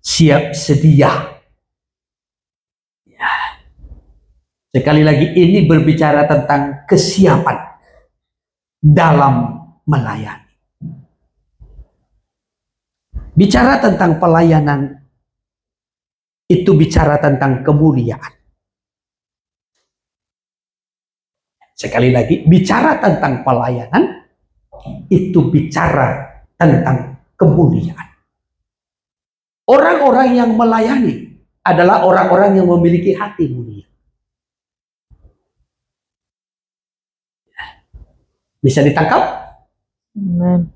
Siap sedia. Ya. Sekali lagi ini berbicara tentang kesiapan dalam melayani. Bicara tentang pelayanan itu bicara tentang kemuliaan. Sekali lagi, bicara tentang pelayanan itu bicara tentang kemuliaan. Orang-orang yang melayani adalah orang-orang yang memiliki hati mulia. Bisa ditangkap? Amen.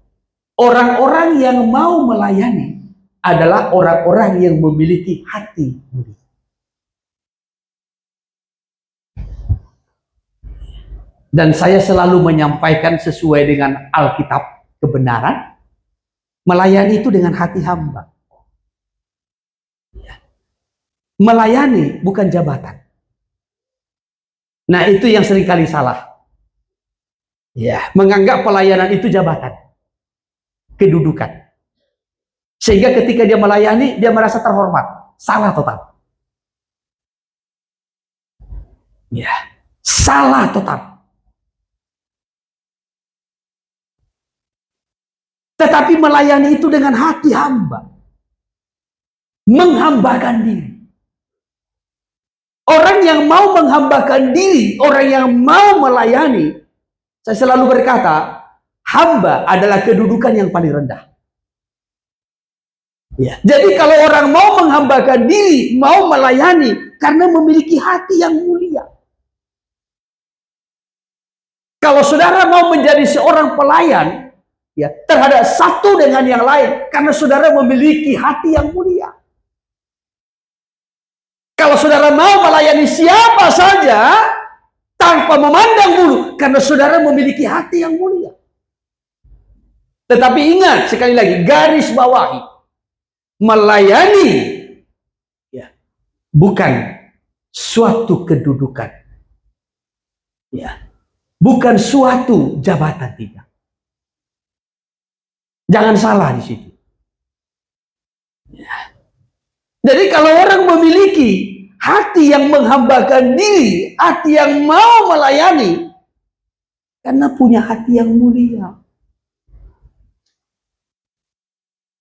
Orang-orang yang mau melayani adalah orang-orang yang memiliki hati mulia. Dan saya selalu menyampaikan sesuai dengan Alkitab kebenaran, melayani itu dengan hati hamba. Melayani bukan jabatan. Nah, itu yang seringkali salah. Ya, menganggap pelayanan itu jabatan. kedudukan. Sehingga ketika dia melayani, dia merasa terhormat. Salah total. Ya, salah total. Tetapi melayani itu dengan hati hamba. Menghambakan diri. Orang yang mau menghambakan diri, orang yang mau melayani, saya selalu berkata, hamba adalah kedudukan yang paling rendah. Ya. Jadi kalau orang mau menghambakan diri, mau melayani, karena memiliki hati yang mulia. Kalau saudara mau menjadi seorang pelayan, ya, terhadap satu dengan yang lain, karena saudara memiliki hati yang mulia. Kalau saudara mau melayani siapa saja, tanpa memandang bulu, karena saudara memiliki hati yang mulia. Tetapi ingat, sekali lagi, garis bawahi, melayani ya, bukan suatu kedudukan, ya, bukan suatu jabatan, tidak. Jangan salah di situ. Ya. Jadi kalau orang memiliki hati yang menghambakan diri, hati yang mau melayani, karena punya hati yang mulia.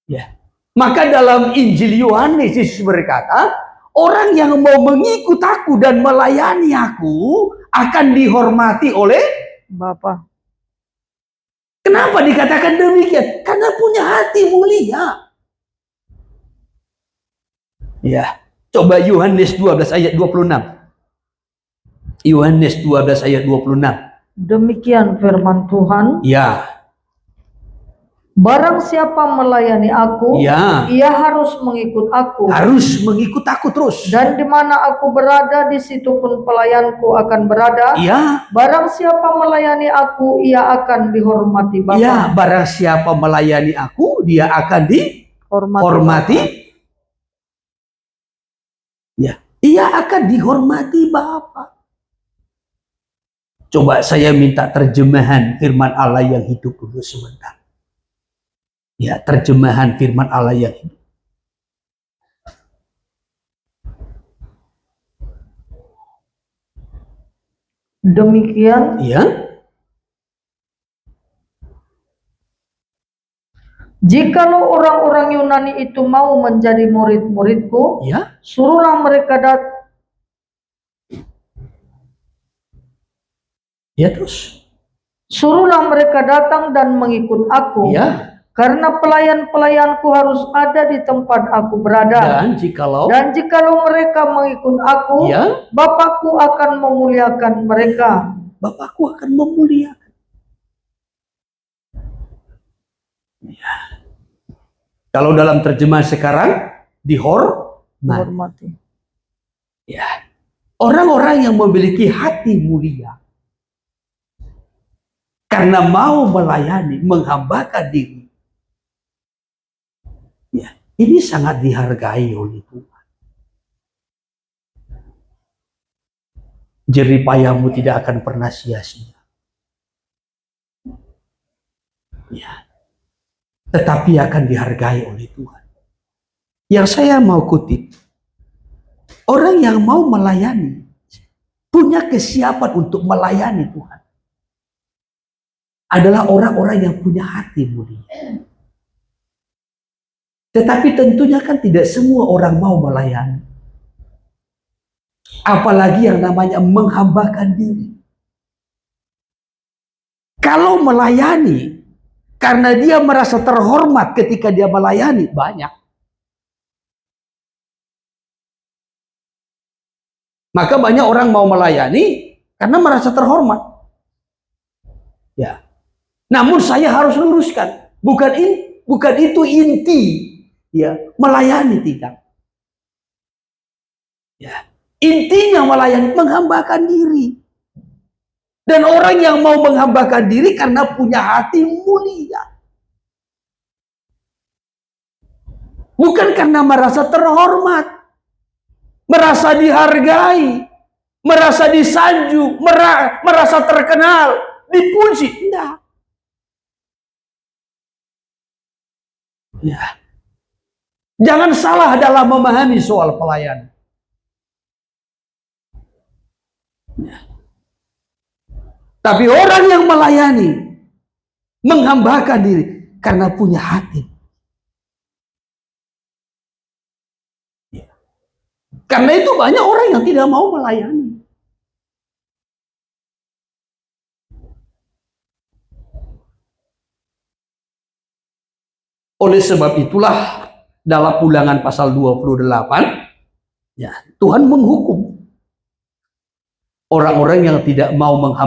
Ya. Maka dalam Injil Yohanes Yesus berkata, orang yang mau mengikut aku dan melayani aku akan dihormati oleh Bapa. Kenapa dikatakan demikian? Karena punya hati mulia. Ya, coba Yohanes 12 ayat 26. Yohanes 12 ayat 26. Demikian firman Tuhan. Ya. Barang siapa melayani aku, Ya. ia harus mengikut aku. Harus mengikut aku terus. Dan di mana aku berada, di situ pun pelayanku akan berada. Ya. Barang siapa melayani aku, ia akan dihormati Bapa. Ya, barang siapa melayani aku, dia akan dihormati. Ya, ia akan dihormati Bapa. Coba saya minta terjemahan firman Allah yang hidup dulu sebentar. Ya, terjemahan firman Allah yang hidup. Demikian, Ya. jikalau orang-orang Yunani itu mau menjadi murid-muridku, Ya. suruhlah mereka datang. Ya, terus. Suruhlah mereka datang dan mengikut aku. Ya. Karena pelayan-pelayanku harus ada di tempat aku berada. Dan jikalau mereka mengikut aku, ya, Bapakku akan memuliakan mereka. Bapakku akan memuliakan. Ya. Kalau dalam terjemahan sekarang, dihormati. Ya. Orang-orang yang memiliki hati mulia, karena mau melayani, menghambakan diri, ya, ini sangat dihargai oleh Tuhan. Jerih payahmu tidak akan pernah sia-sia. Ya. Tetapi akan dihargai oleh Tuhan. Yang saya mau kutip, orang yang mau melayani, punya kesiapan untuk melayani Tuhan, adalah orang-orang yang punya hati mulia. Tetapi tentunya kan tidak semua orang mau melayani. Apalagi yang namanya menghambakan diri. Kalau melayani, karena dia merasa terhormat ketika dia melayani, banyak. Maka banyak orang mau melayani karena merasa terhormat. Ya. Namun saya harus luruskan, bukan itu inti, ya, melayani tidak. Ya. Intinya melayani, menghambakan diri. Dan orang yang mau menghambakan diri karena punya hati mulia. Bukan karena merasa terhormat, merasa dihargai, merasa disanjung, merasa terkenal, dipuji. Enggak. Ya. Jangan salah dalam memahami soal pelayanan. Ya. Tapi orang yang melayani, menghambakan diri karena punya hati. Ya. Karena itu banyak orang yang tidak mau melayani. Oleh sebab itulah dalam Ulangan pasal 28, ya, Tuhan menghukum orang-orang yang tidak mau menghamba